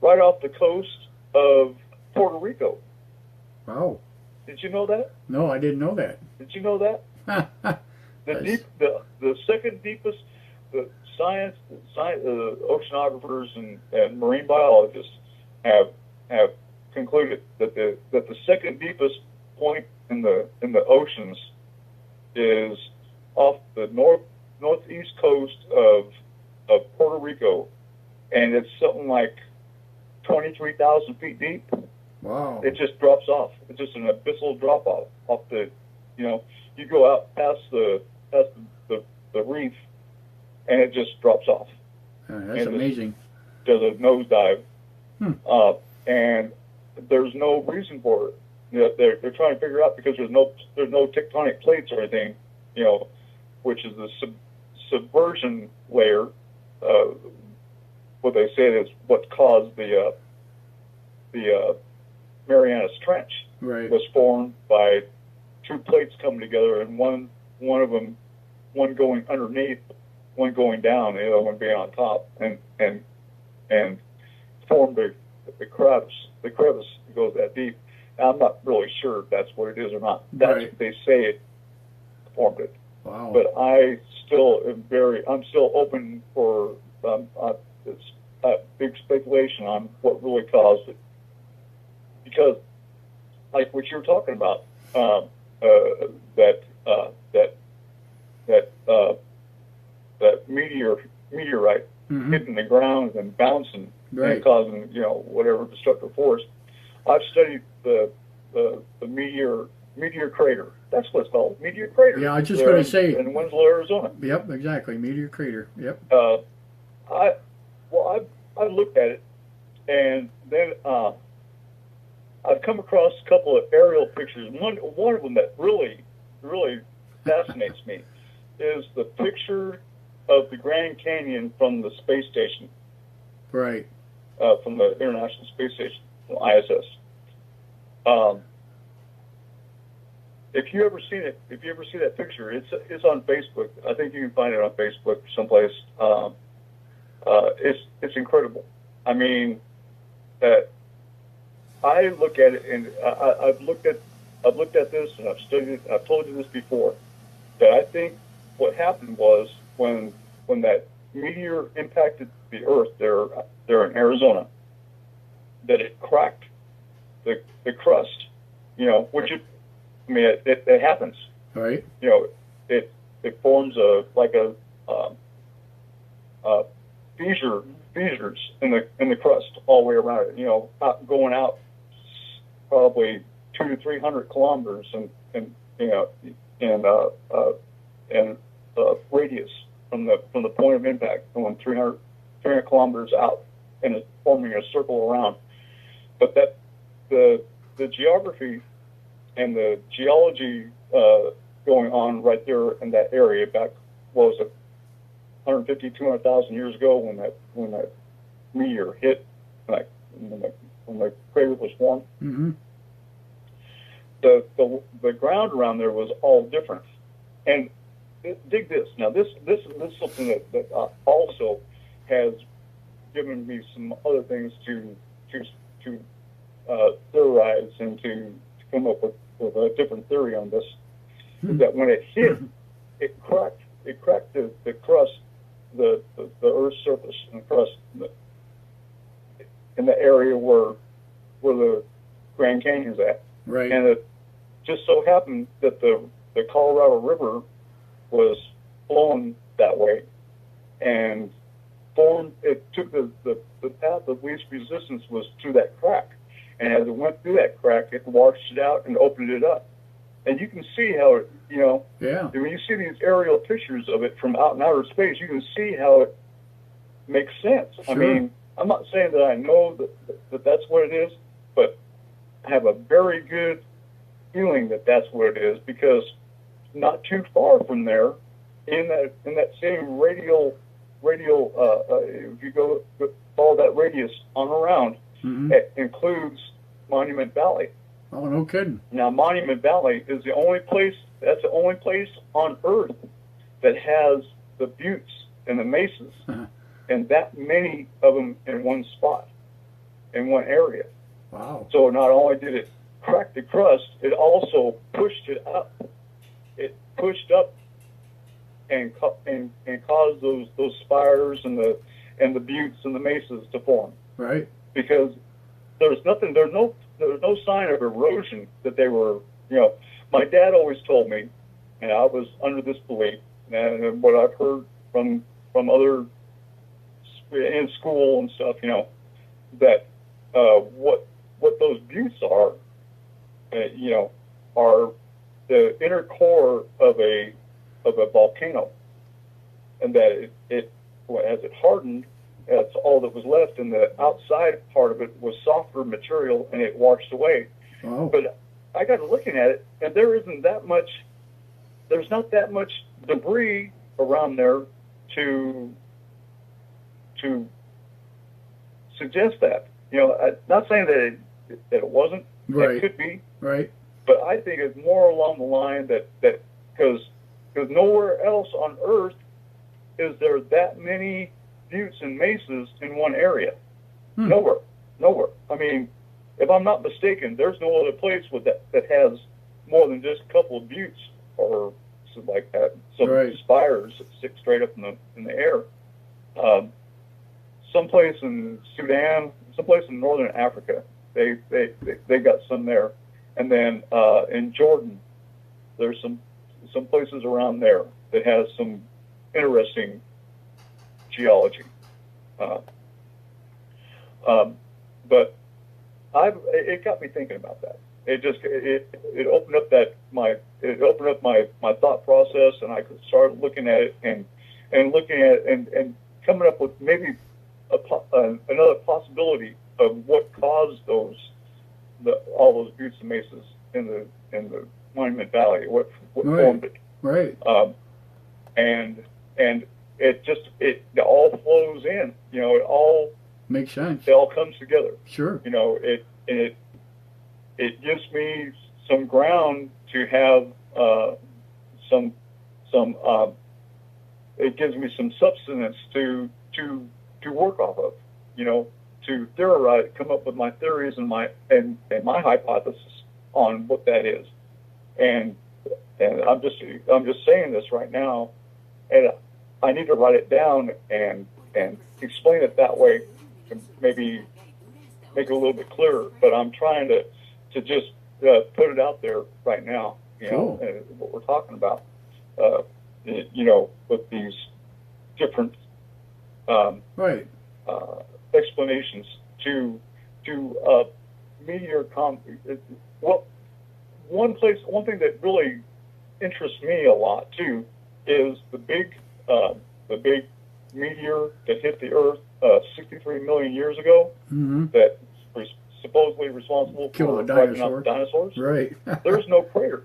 right off the coast of Puerto Rico. Wow. Did you know that? No, I didn't know that. Did you know that? The second deepest, the oceanographers and marine biologists have concluded that the second deepest point in the oceans is off the northeast coast of Puerto Rico, and it's something like 23,000 feet deep. Wow. It just drops off. It's just an abyssal drop off the, you go out past the reef, and it just drops off. That's amazing. Does a nosedive, Hmm. And there's no reason for it. They're trying to figure out, because there's no tectonic plates or anything, which is the subversion layer. What they say is what caused the Marianas Trench. Right. Was formed by two plates coming together, and one going underneath, one going down, the other one being on top, and formed the crevice. The crevice goes that deep. Now, I'm not really sure if that's what it is or not. That's Right. They say it formed it. Wow. But I'm still open for big speculation on what really caused it, because, like what you're talking about, that meteorite Mhm. hitting the ground and bouncing Right. and causing whatever destructive force. I've studied the meteor crater. That's what it's called, meteor crater. Yeah, I was just going to say. In Winslow, Arizona. Yep, exactly. Meteor crater. Yep. I looked at it, and then I've come across a couple of aerial pictures. One of them that really fascinates me is the picture of the Grand Canyon from the space station, Right. from the International Space Station, ISS. If you ever see that picture, it's on Facebook. I think you can find it on Facebook someplace. It's incredible. I mean, I look at it, and I've looked at this, and I've studied it. I've told you this before, that I think what happened was when that meteor impacted the Earth there in Arizona, that it cracked the crust, which it happens. Right. It forms fissures in the crust all the way around it. Going out probably 200 to 300 kilometers and radius from the point of impact, going 300 kilometers out, and it's forming a circle around. But that the geography and the geology going on right there in that area back, what was it, 150, 200,000 years ago, when that meteor hit, when the crater was formed. Mm-hmm. The ground around there was all different. And dig this. Now, this is something that also has given me some other things to theorize and to come up with a different theory on this. Is that when it hit, it cracked the crust, the Earth's surface and the crust in the area where the Grand Canyon's at. Right. And it just so happened that the Colorado River was flowing that way, and it took the path of least resistance was through that crack. And as it went through that crack, it washed it out and opened it up. And you can see how it, Yeah. when you see these aerial pictures of it from out in outer space, you can see how it makes sense. Sure. I mean, I'm not saying that I know that that's what it is, but I have a very good feeling that that's what it is, because not too far from there, in that same radial, if you go follow that radius on around, Mm-hmm. it includes Monument Valley. Oh, no kidding. Now, Monument Valley is the only place, that's the only place on Earth that has the buttes and the mesas, and that many of them in one spot, in one area. Wow. So not only did it crack the crust, it also pushed it up. It pushed up and caused those spires and the buttes and the mesas to form. Right. Because there's no sign of erosion that they were, my dad always told me, and I was under this belief, and what I've heard from other in school and stuff, that what those buttes are, are the inner core of a volcano, and that it as it hardened, that's all that was left, and the outside part of it was softer material, and it washed away. Wow. But I got to looking at it, and there's not that much debris around there to suggest that. I'm not saying that it wasn't. Right. It could be. Right. But I think it's more along the line that because nowhere else on Earth is there that many buttes and mesas in one area. Nowhere. I mean, if I'm not mistaken, there's no other place with that has more than just a couple of buttes or something like that. Some Right. spires that stick straight up in the air. Someplace in Sudan, someplace in northern Africa, they got some there, and then in Jordan, there's some places around there that has some interesting geology. But it got me thinking about that. It opened up my thought process, and I could start looking at it and looking at it and coming up with maybe another possibility of what caused all those buttes and mesas in the Monument Valley, what Right. formed it. Right. And it all flows in. It all Makes sense. comes together. Sure. It gives me some ground to have it gives me some substance to work off of, to theorize, come up with my theories and my hypothesis on what that is. And I'm just saying this right now, and I need to write it down and explain it that way to maybe make it a little bit clearer. But I'm trying to just put it out there right now, Cool. what we're talking about, with these different Right. explanations to meteor well, one thing that really interests me a lot too is the big meteor that hit the Earth 63 million years ago, Mm-hmm. that was supposedly responsible Kill for the wiping out dinosaur. the dinosaurs. Right. There's no crater.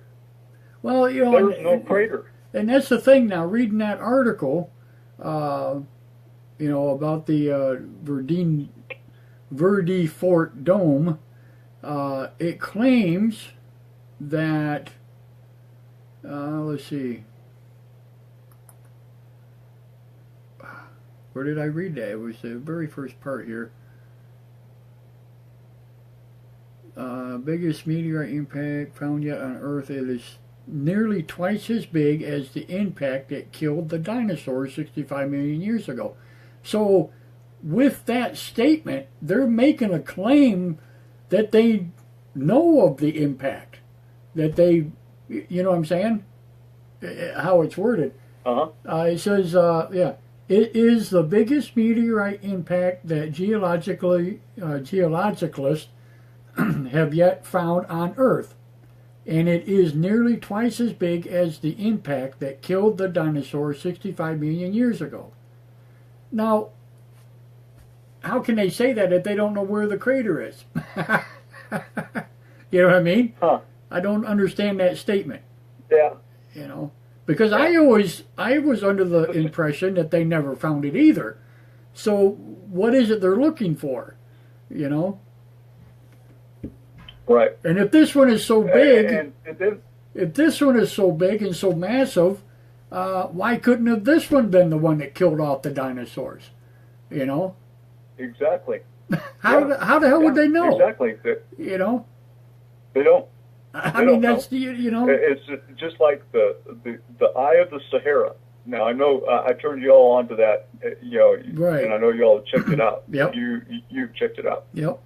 Well, There's no crater. And that's the thing now, reading that article, about the Verde Fort Dome, it claims that, let's see, where did I read that? It was the very first part here. Biggest meteorite impact found yet on Earth. It is nearly twice as big as the impact that killed the dinosaurs 65 million years ago. So, with that statement, they're making a claim that they know of the impact. That they, you know what I'm saying? How it's worded. It says, it is the biggest meteorite impact that geologists have yet found on Earth. And it is nearly twice as big as the impact that killed the dinosaurs 65 million years ago. Now, how can they say that if they don't know where the crater is? You know what I mean? Huh. I don't understand that statement. Yeah. Because I was under the impression that they never found it either. So what is it they're looking for? Right. And if this one is so big, And then, if this one is so big and so massive, why couldn't have this one been the one that killed off the dinosaurs? You know? exactly. How the hell would they know? Exactly. You know? They don't. I mean, that's, you know? It's just like the eye of the Sahara. Now, I know I turned you all onto that, Right. and I know you all checked it out. Yep. You've checked it out. Yep.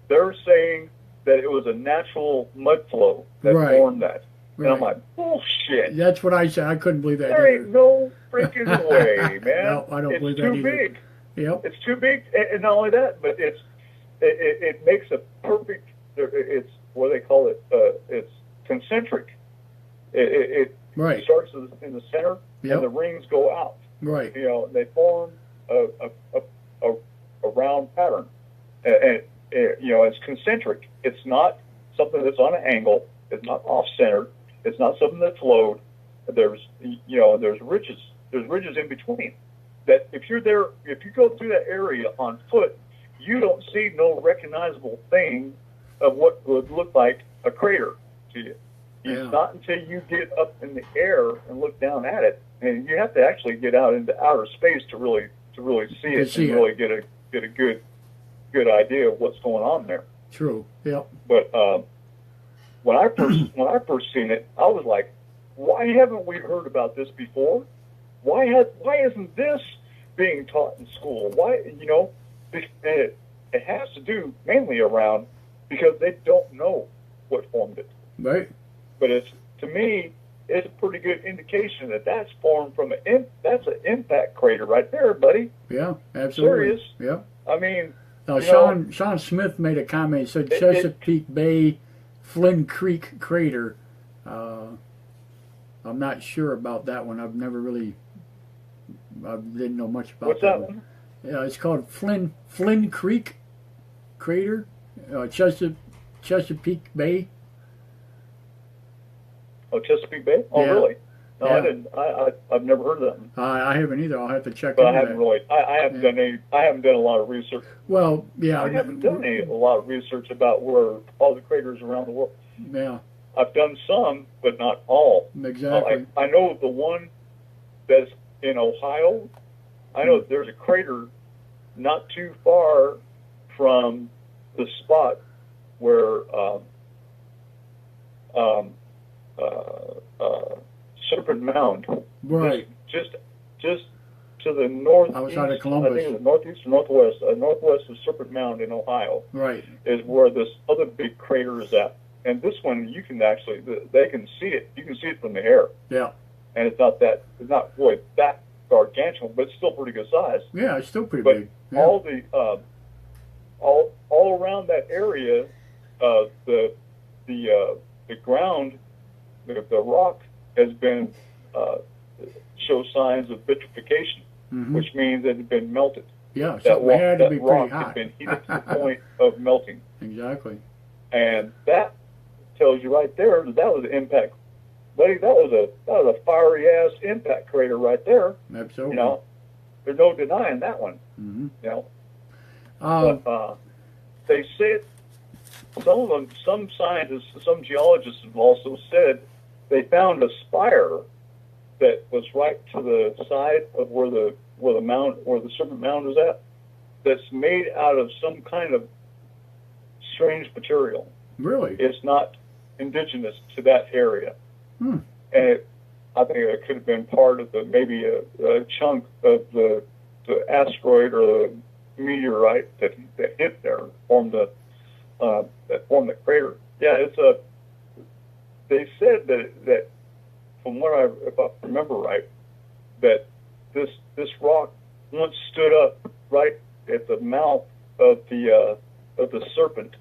They're saying that it was a natural mud flow that Right. formed that. And I'm Right. like, bullshit. That's what I said. I couldn't believe that There either. ain't no freaking way, man. No, I don't believe it's that too either. big. Yep. It's too big, and not only that, but it makes a perfect. It's what they call it. It's concentric. It Right. starts in the center, Yep. and the rings go out. Right. They form a round pattern, and it's concentric. It's not something that's on an angle. It's not off center. It's not something that's flowed. There's ridges. There's ridges in between. That if you're there, if you go through that area on foot, you don't see no recognizable thing of what would look like a crater to you. Yeah. It's not until you get up in the air and look down at it, and you have to actually get out into outer space to really see it and really get a good idea of what's going on there. True. Yep. But when I first seen it, I was like, why haven't we heard about this before? Why isn't this being taught in school? It has to do mainly around because they don't know what formed it. Right. But to me, it's a pretty good indication that that's formed from that's an impact crater right there, buddy. Yeah, absolutely. Serious. Yeah. I mean, now, Sean Smith made a comment. He said Chesapeake Bay, Flynn Creek crater. I'm not sure about that one. I didn't know much about what's that one? Yeah, it's called Flynn Creek crater, Chesapeake Bay. Oh, Chesapeake Bay? Oh, Yeah. really? No, Yeah. I didn't. I've never heard of that one. I haven't either. I'll have to check But I into haven't that. really. I haven't done a lot of research. Well, yeah. I haven't done a lot of research about where all the craters around the world. Yeah, I've done some, but not all. exactly. I know the one that's in Ohio. I know there's a crater not too far from the spot where Serpent Mound. Right. Just to the north. Outside of Columbus. I think it's northeast or northwest. Northwest of Serpent Mound in Ohio. Right. Is where this other big crater is at. And this one, you can actually, they can see it. You can see it from the air. Yeah. And it's not really that gargantuan, but it's still pretty good size. Yeah, it's still pretty But big. Yeah. all the all around that area, the ground, the rock has been show signs of vitrification, which means it had been melted. Yeah, so it had to be pretty rock hot. had been heated to the point of melting. Exactly. And that tells you right there that was an impact, buddy. That was a fiery ass impact crater right there. Absolutely. There's no denying that one. But, they said some scientists, some geologists have also said they found a spire that was right to the side of where the Serpent Mound is at. That's made out of some kind of strange material. Really? It's not indigenous to that area. And I think it could have been part of maybe a chunk of the asteroid or the meteorite that hit there and formed the crater. Yeah, they said that from if I remember right, that this rock once stood up right at the mouth of the serpent,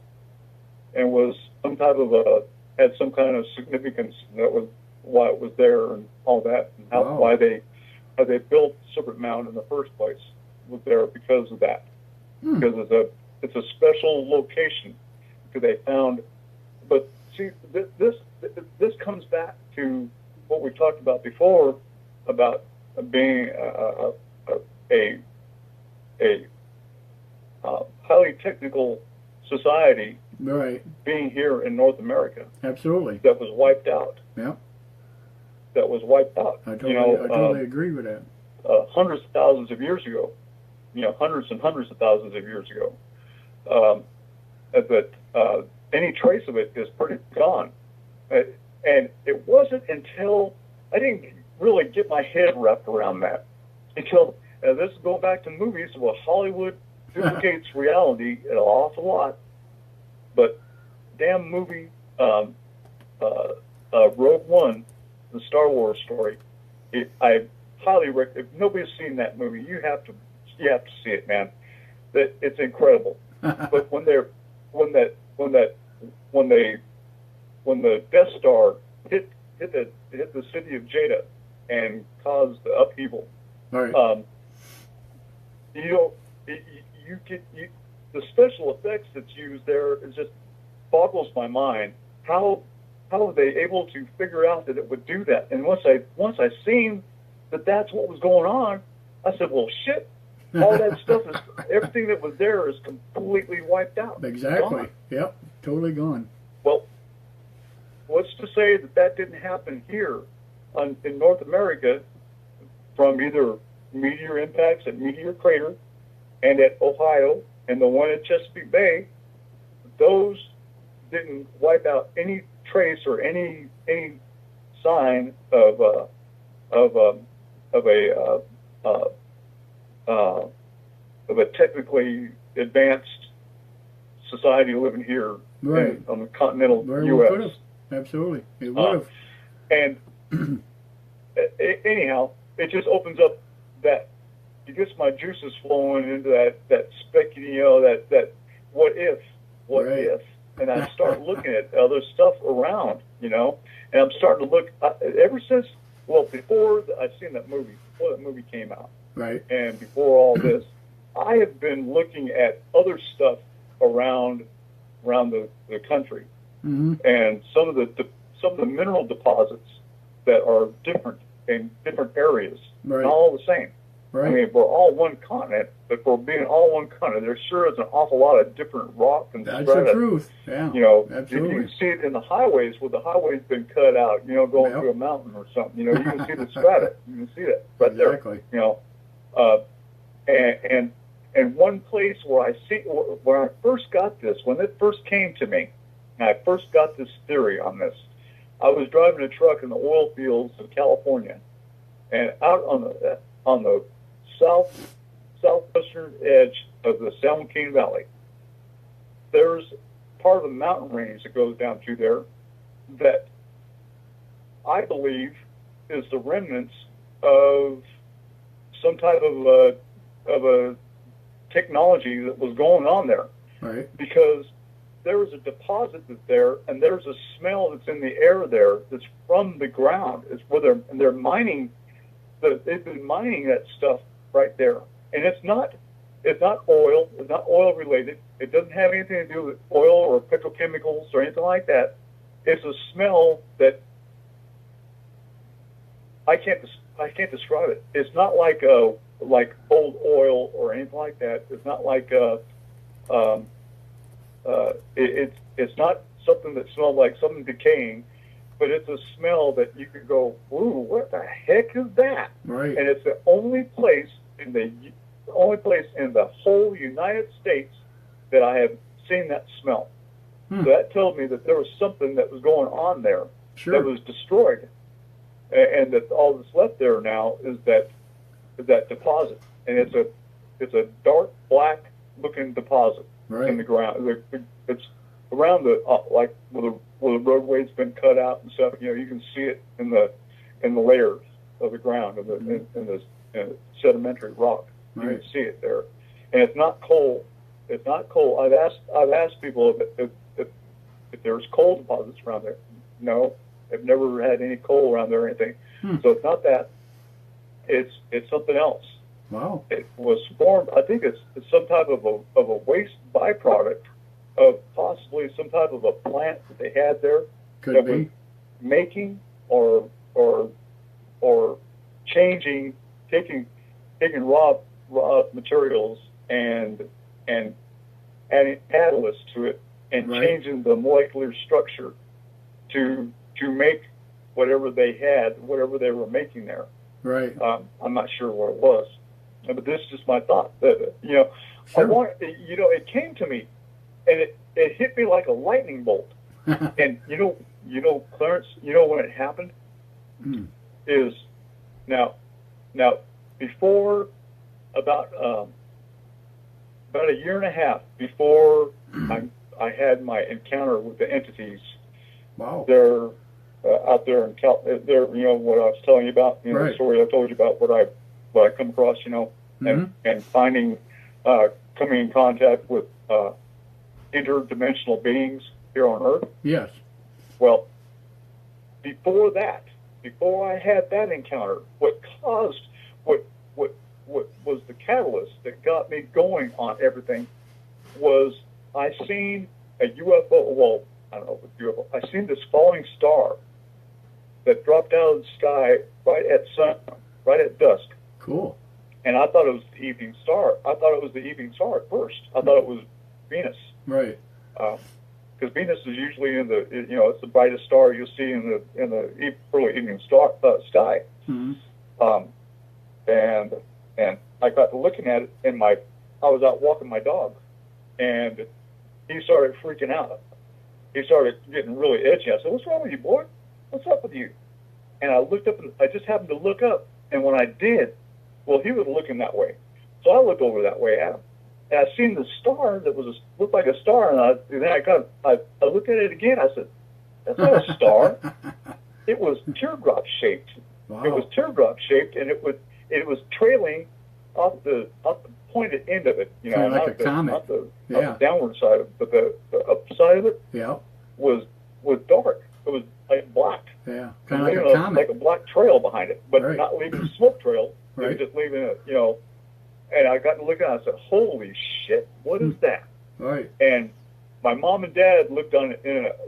and was some type of had some kind of significance. And that was why it was there and all that, and why they built Serpent Mound in the first place was there because of that. Because it's a special location that they found. But see, this comes back to what we talked about before about being a highly technical society Right. being here in North America Absolutely. that was wiped out. Yeah. That was wiped out. I totally agree with that. Hundreds of thousands of years ago, hundreds and hundreds of thousands of years ago. But any trace of it is pretty gone. And it wasn't until I didn't really get my head wrapped around that until this is going back to movies. Well, Hollywood duplicates reality an awful lot, but damn movie Rogue One, the Star Wars story. I highly recommend. If nobody's seen that movie, you have to see it, man. That it's incredible. But when the Death Star hit the city of Jeddah and caused the upheaval, Right. The special effects that's used there is just boggles my mind. How were they able to figure out that it would do that? And once I seen that that's what was going on, I said, well, shit. All that stuff is everything that was there is completely wiped out. Exactly. Gone. Yep. Totally gone. Well, what's to say that didn't happen here in North America from either meteor impacts at Meteor Crater and at Ohio and the one at Chesapeake Bay? Those didn't wipe out any trace or any sign of a technically advanced society living here on the continental U.S. Absolutely, it would have. And anyhow, it just opens up that it gets my juices flowing into that speculating, that what if, and I start looking at other stuff around, and I'm starting to look ever since. Well, before I've seen that movie, before that movie came out, right, and before all this, I have been looking at other stuff around the country, and some of the mineral deposits that are different in different areas, not all the same. Right. I mean, we're all one continent, but for being all one continent, there sure is an awful lot of different rock and that's strata. the truth. Yeah, absolutely. You can see it in the highways where the highway's been cut out. Going through a mountain or something. You can see the strata. You can see that right exactly. there. And one place where when I first got this, when it first came to me, and I first got this theory on this, I was driving a truck in the oil fields of California, and out on the southwestern edge of the San Joaquin Valley, there's part of the mountain range that goes down through there that I believe is the remnants of some type of a technology that was going on there. Right. Because there was a deposit that's there, and there's a smell that's in the air there that's from the ground. It's where they're mining. They've been mining that stuff right there, and it's not oil. It's not oil related. It doesn't have anything to do with oil or petrochemicals or anything like that. It's a smell that I can't describe it. It's not like old oil or anything like that. It's not like it's not something that smells like something decaying, but it's a smell that you could go, ooh, what the heck is that? Right. And it's the only place in the whole United States that I have seen that smell. So that tells me that there was something that was going on there that was destroyed, and that all that's left there now is that deposit, and it's a dark black looking deposit in the ground. It's around the like where the roadway's been cut out and stuff. You can see it in the layers of the ground of in the sedimentary rock. You can see it there, and it's not coal. It's not coal. I've asked people if there's coal deposits around there. No, I've never had any coal around there or anything. So it's not that. It's something else. Wow. It was formed. I think it's some type of a waste byproduct of possibly some type of a plant that they had there. Could be was making or changing, taking raw materials and adding catalyst to it and Right. changing the molecular structure to make whatever they had, whatever they were making there. Right. I'm not sure what it was, but this is just my thought. That Sure. it came to me, and it hit me like a lightning bolt. And Clarence, when it happened Mm. is now before about a year and a half before I had my encounter with the entities. Wow. They're out there in they're what I was telling you about, the Right. story I told you about what I come across, Mhm. and finding coming in contact with interdimensional beings here on Earth. Yes. Well, before I had that encounter, what was the catalyst that got me going on everything was I seen a UFO. Well, I don't know if UFO. I seen this falling star that dropped out of the sky right at dusk, Cool. and I thought it was the evening star. I thought it was the evening star at first. I thought it was Venus. Right. Because Venus is usually it's the brightest star you'll see in the early evening sky. Mhm. And I got to looking at it, and I was out walking my dog, and he started freaking out. He started getting really edgy. I said, "What's wrong with you, boy? What's up with you?" And I looked up, and I just happened to look up, and when I did, well, he was looking that way, so I looked over that way at him. And I seen the star that looked like a star, and then I looked at it again. I said, "That's not a star. It was teardrop shaped. Wow. It was teardrop shaped, and it was trailing off the pointed end of it. Kinda like a comet. Not the Yeah. downward side of it, but the up side of it Yeah. was dark. It was like black, Yeah. Kind of like a leaving comet. like a black trail behind it, but Right. not leaving a smoke trail. It Right. was just leaving it, And I got to look at it. I said, "Holy shit! What is that?" Right. And my mom and dad lived on it.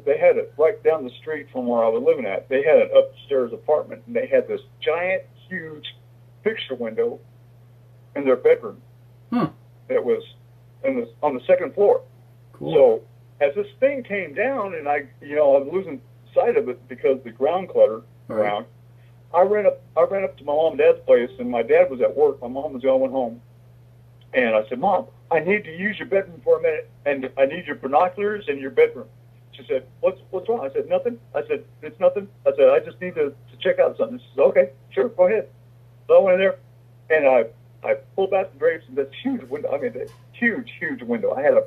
They had it right down the street from where I was living at. They had an upstairs apartment, and they had this giant, huge picture window in their bedroom. Huh. That was on the second floor. Cool. So as this thing came down, and I was losing sight of it because of the ground clutter Right. around. I ran up to my mom and dad's place, and my dad was at work. My mom was the only one home. And I said, "Mom, I need to use your bedroom for a minute, and I need your binoculars in your bedroom." She said, What's wrong? I said, "Nothing." I said, "It's nothing." I said, "I just need to check out something." She said, "Okay, sure, go ahead." So I went in there, and I pulled back the drapes, and this huge window. I mean, this huge window. I had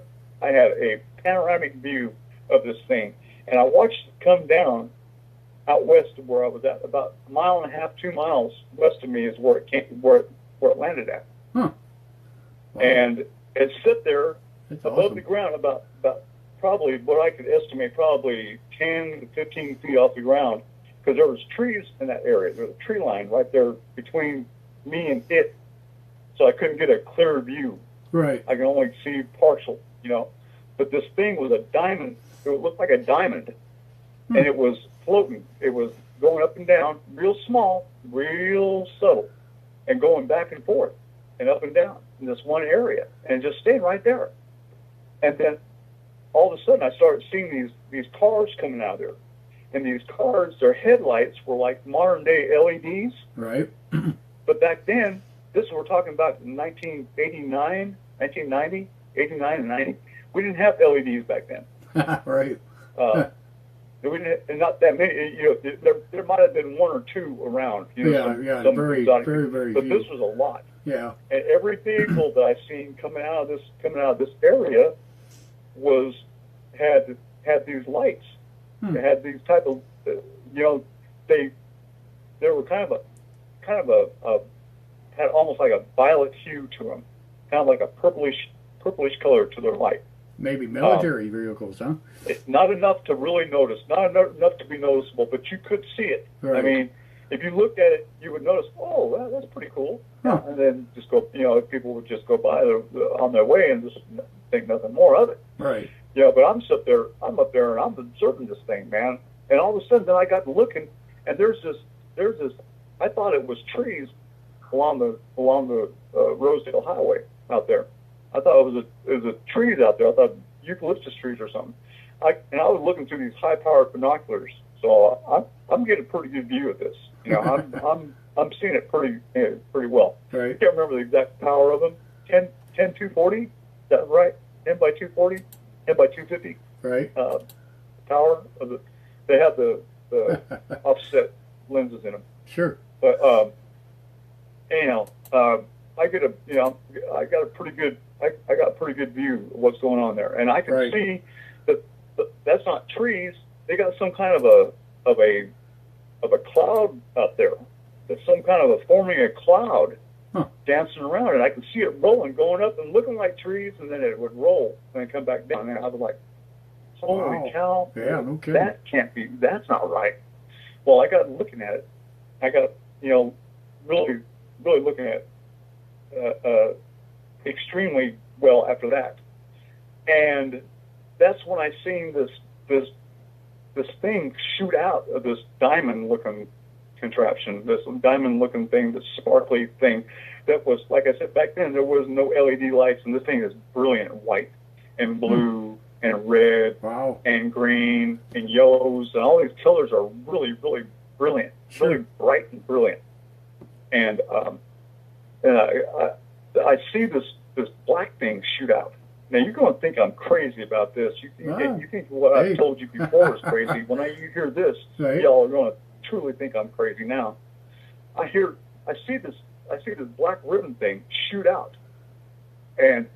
a panoramic view of this thing, and I watched it come down out west of where I was at. About a mile and a half, 2 miles west of me is where it landed at. Huh. Wow. And it sit there That's above awesome. the ground about probably what I could estimate probably 10 to 15 feet off the ground, because there was trees in that area. There was a tree line right there between me and it, so I couldn't get a clear view. Right. I can only see partial, But this thing was a diamond. It looked like a diamond, and it was floating. It was going up and down, real small, real subtle, and going back and forth and up and down in this one area, and just staying right there. And then all of a sudden, I started seeing these cars coming out of there, and these cars, their headlights were like modern day LEDs. Right. But back then, we're talking about 1989, 1990, 89 and 90. We didn't have LEDs back then. Right. We didn't, and not that many. There might have been one or two around. Yeah. some Very, exotic, very, very but few. this was a lot. Yeah. And every vehicle that I seen coming out of this area had these lights. They had these type of they were kind of a had almost like a violet hue to them, kind of like a purplish color to their light. Maybe military vehicles, huh? It's not enough to really notice, not enough to be noticeable, but you could see it. Right. I mean, if you looked at it, you would notice, "Oh, that's pretty cool." Huh. And then just go, people would just go by on their way and just think nothing more of it. Right. But I'm up there, and I'm observing this thing, man. And all of a sudden, then I got looking, and there's this. I thought it was trees along the Rosedale Highway out there. I thought it was trees out there. I thought, eucalyptus trees or something. I was looking through these high-powered binoculars, so I'm getting a pretty good view of this. You know, I'm seeing it pretty well. Right. I can't remember the exact power of them. 10 240, is that right? 10 by 240, 10 by 250. Right. Power of the. They have the offset lenses in them. Sure. But anyhow, I got a pretty good view of what's going on there, and I can see that that's not trees. They got some kind of a cloud out there. There's some kind of forming a cloud dancing around, and I can see it rolling, going up and looking like trees, and then it would roll and then come back down. And I was like, holy cow! Yeah, no kidding. That can't be. That's not right. Well, I got looking at it. I got really looking at it extremely well after that, and that's when I seen this thing shoot out of this diamond-looking contraption, this diamond-looking thing, this sparkly thing that was, like I said, back then there was no LED lights, and this thing is brilliant white and blue and red and green and yellows, and all these colors are really, really brilliant, really bright and brilliant. And I see this black thing shoot out. Now you're going to think I'm crazy about this. You think what I've told you before is crazy. When you hear this, y'all are going to truly think I'm crazy. Now, I see this black ribbon thing shoot out, and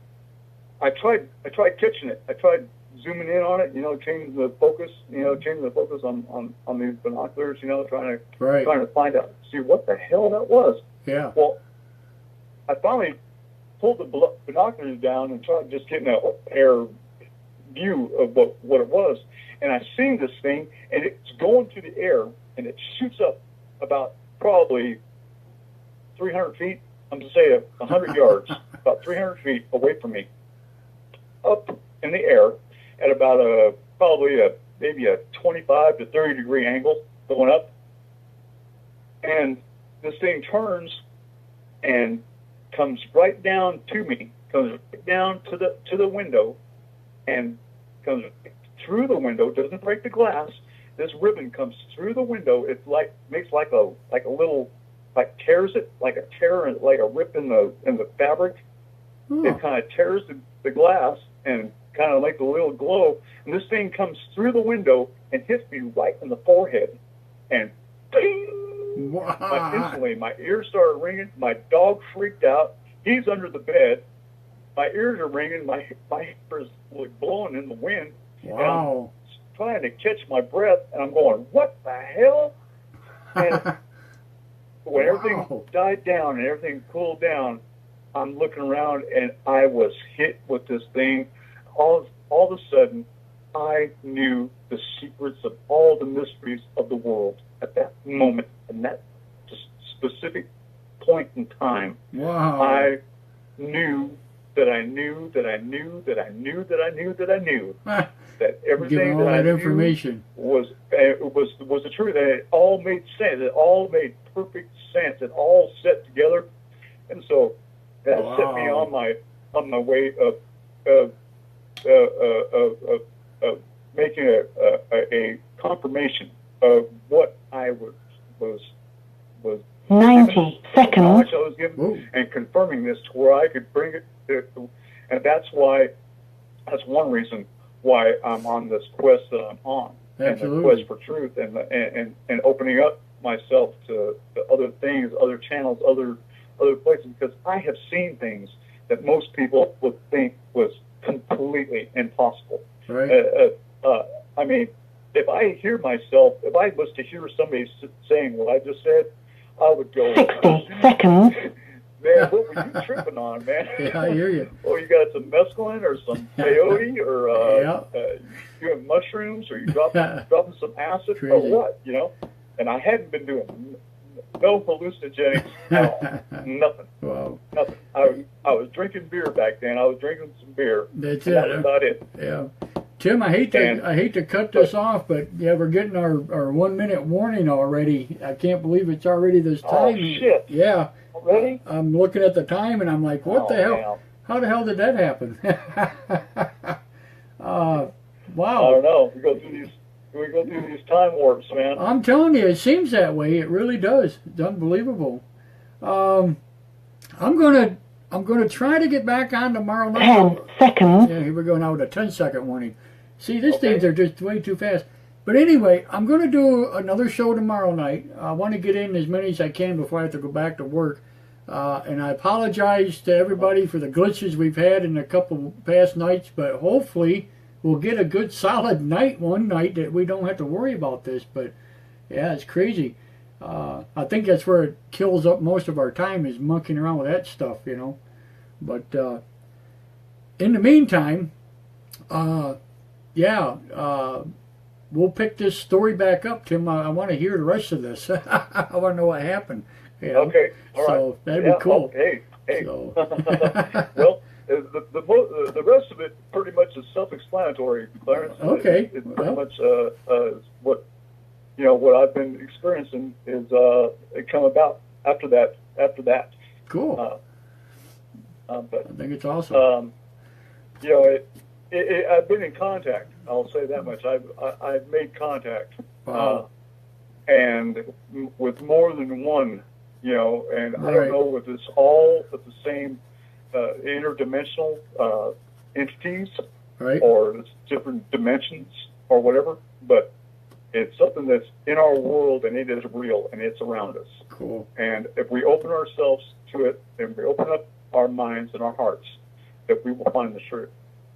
I tried catching it. I tried zooming in on it, changing the focus on these binoculars, trying to find out, see what the hell that was. Yeah. Well, I finally pulled the binoculars down and tried just getting an air view of what it was, and I seen this thing, and it's going through the air, and it shoots up about probably 300 feet. I'm going to say 100 yards, about 300 feet away from me, up in the air at about maybe a 25 to 30 degree angle going up, and this thing turns and comes right down to me, comes right down to the window, and comes through the window. Doesn't break the glass. This ribbon comes through the window. It's makes like a little, tears it, like a rip in the fabric. It kind of tears the glass and kind of makes a little glow. And this thing comes through the window and hits me right in the forehead, and ding! Instantly, my ears started ringing. My dog freaked out. He's under the bed. My ears are ringing. My hair is blowing in the wind. Wow. And I'm trying to catch my breath, and I'm going, what the hell? And when everything died down and everything cooled down, I'm looking around, and I was hit with this thing. All of a sudden, I knew the secrets of all the mysteries of the world at that moment, and that specific point in time. Wow. I knew that I knew that I knew that I knew that I knew that I knew that everything all that I information was the truth. And it all made sense. It all made perfect sense. It all set together, and so that set me on my way of making a confirmation of what I was 90 seconds. Knowledge I was given, and confirming this to where I could bring it to, and that's one reason why I'm on this quest that I'm on. Absolutely. And the quest for truth, and opening up myself to other things, other channels, other places, because I have seen things that most people would think was completely impossible. Right. I mean, if I was to hear somebody saying what I just said, I would go, 60 seconds. Man, what were you tripping on, man? Yeah, I hear you. Oh, you got some mescaline or some peyote, or you have mushrooms, or you dropping some acid, Crazy. or what, And I hadn't been doing no hallucinogenics at all. Nothing. Wow. Nothing. I was drinking beer back then. I was drinking some beer. That's and that was about it. Yeah. Tim, I hate to cut this off, but yeah, we're getting our 1 minute warning already. I can't believe it's already this time. Oh, shit. Yeah. Already? I'm looking at the time and I'm like, what the hell? Man. How the hell did that happen? Wow. I don't know. We go through these time warps, man. I'm telling you, it seems that way. It really does. It's unbelievable. I'm gonna try to get back on tomorrow night. 10 seconds. Yeah, here we go now with a 10-second warning. See, these things are just way too fast. But anyway, I'm going to do another show tomorrow night. I want to get in as many as I can before I have to go back to work. And I apologize to everybody for the glitches we've had in a couple past nights, but hopefully we'll get a good solid night one night that we don't have to worry about this. But yeah, it's crazy. I think that's where it kills up most of our time, is monkeying around with that stuff, you know. But in the meantime, we'll pick this story back up, Tim. I want to hear the rest of this. I want to know what happened. You know? Okay, all right. So that'd be cool. Hey. So. Well, the rest of it pretty much is self-explanatory, Clarence. Okay. It's pretty much what I've been experiencing is it come about after that. Cool. But I think it's awesome. I've been in contact. I'll say that much. I've made contact. Wow. And with more than one, and I Right. don't know if it's all of the same interdimensional entities, Right. or it's different dimensions or whatever, but it's something that's in our world, and it is real, and it's around us. Cool. And if we open ourselves to it, and we open up our minds and our hearts, that we will find the truth.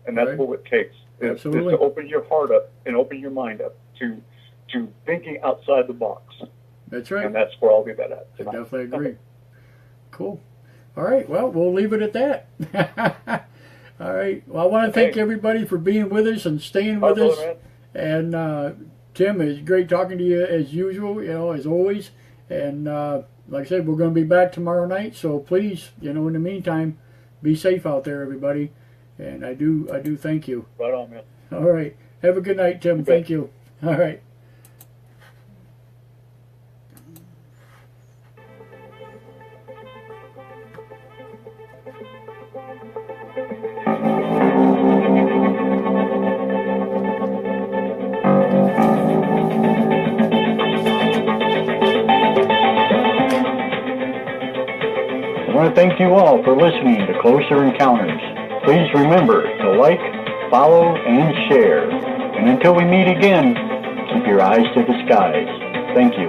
And that's Right. what it takes, is to Absolutely. open your heart up and open your mind up to thinking outside the box. That's right. And that's where I'll leave that at I tonight. definitely agree. Cool. All right. Well, we'll leave it at that. All right. Well, I want to thank everybody for being with us and staying with All right, us. brother, man. And Tim, it's great talking to you as usual, as always. And like I said, we're going to be back tomorrow night. So please, in the meantime, be safe out there, everybody. And I do thank you. Right on, man. All right. Have a good night, Tim. Thank you. All right. I want to thank you all for listening to Closer Encounters. Please remember to like, follow, and share. And until we meet again, keep your eyes to the skies. Thank you.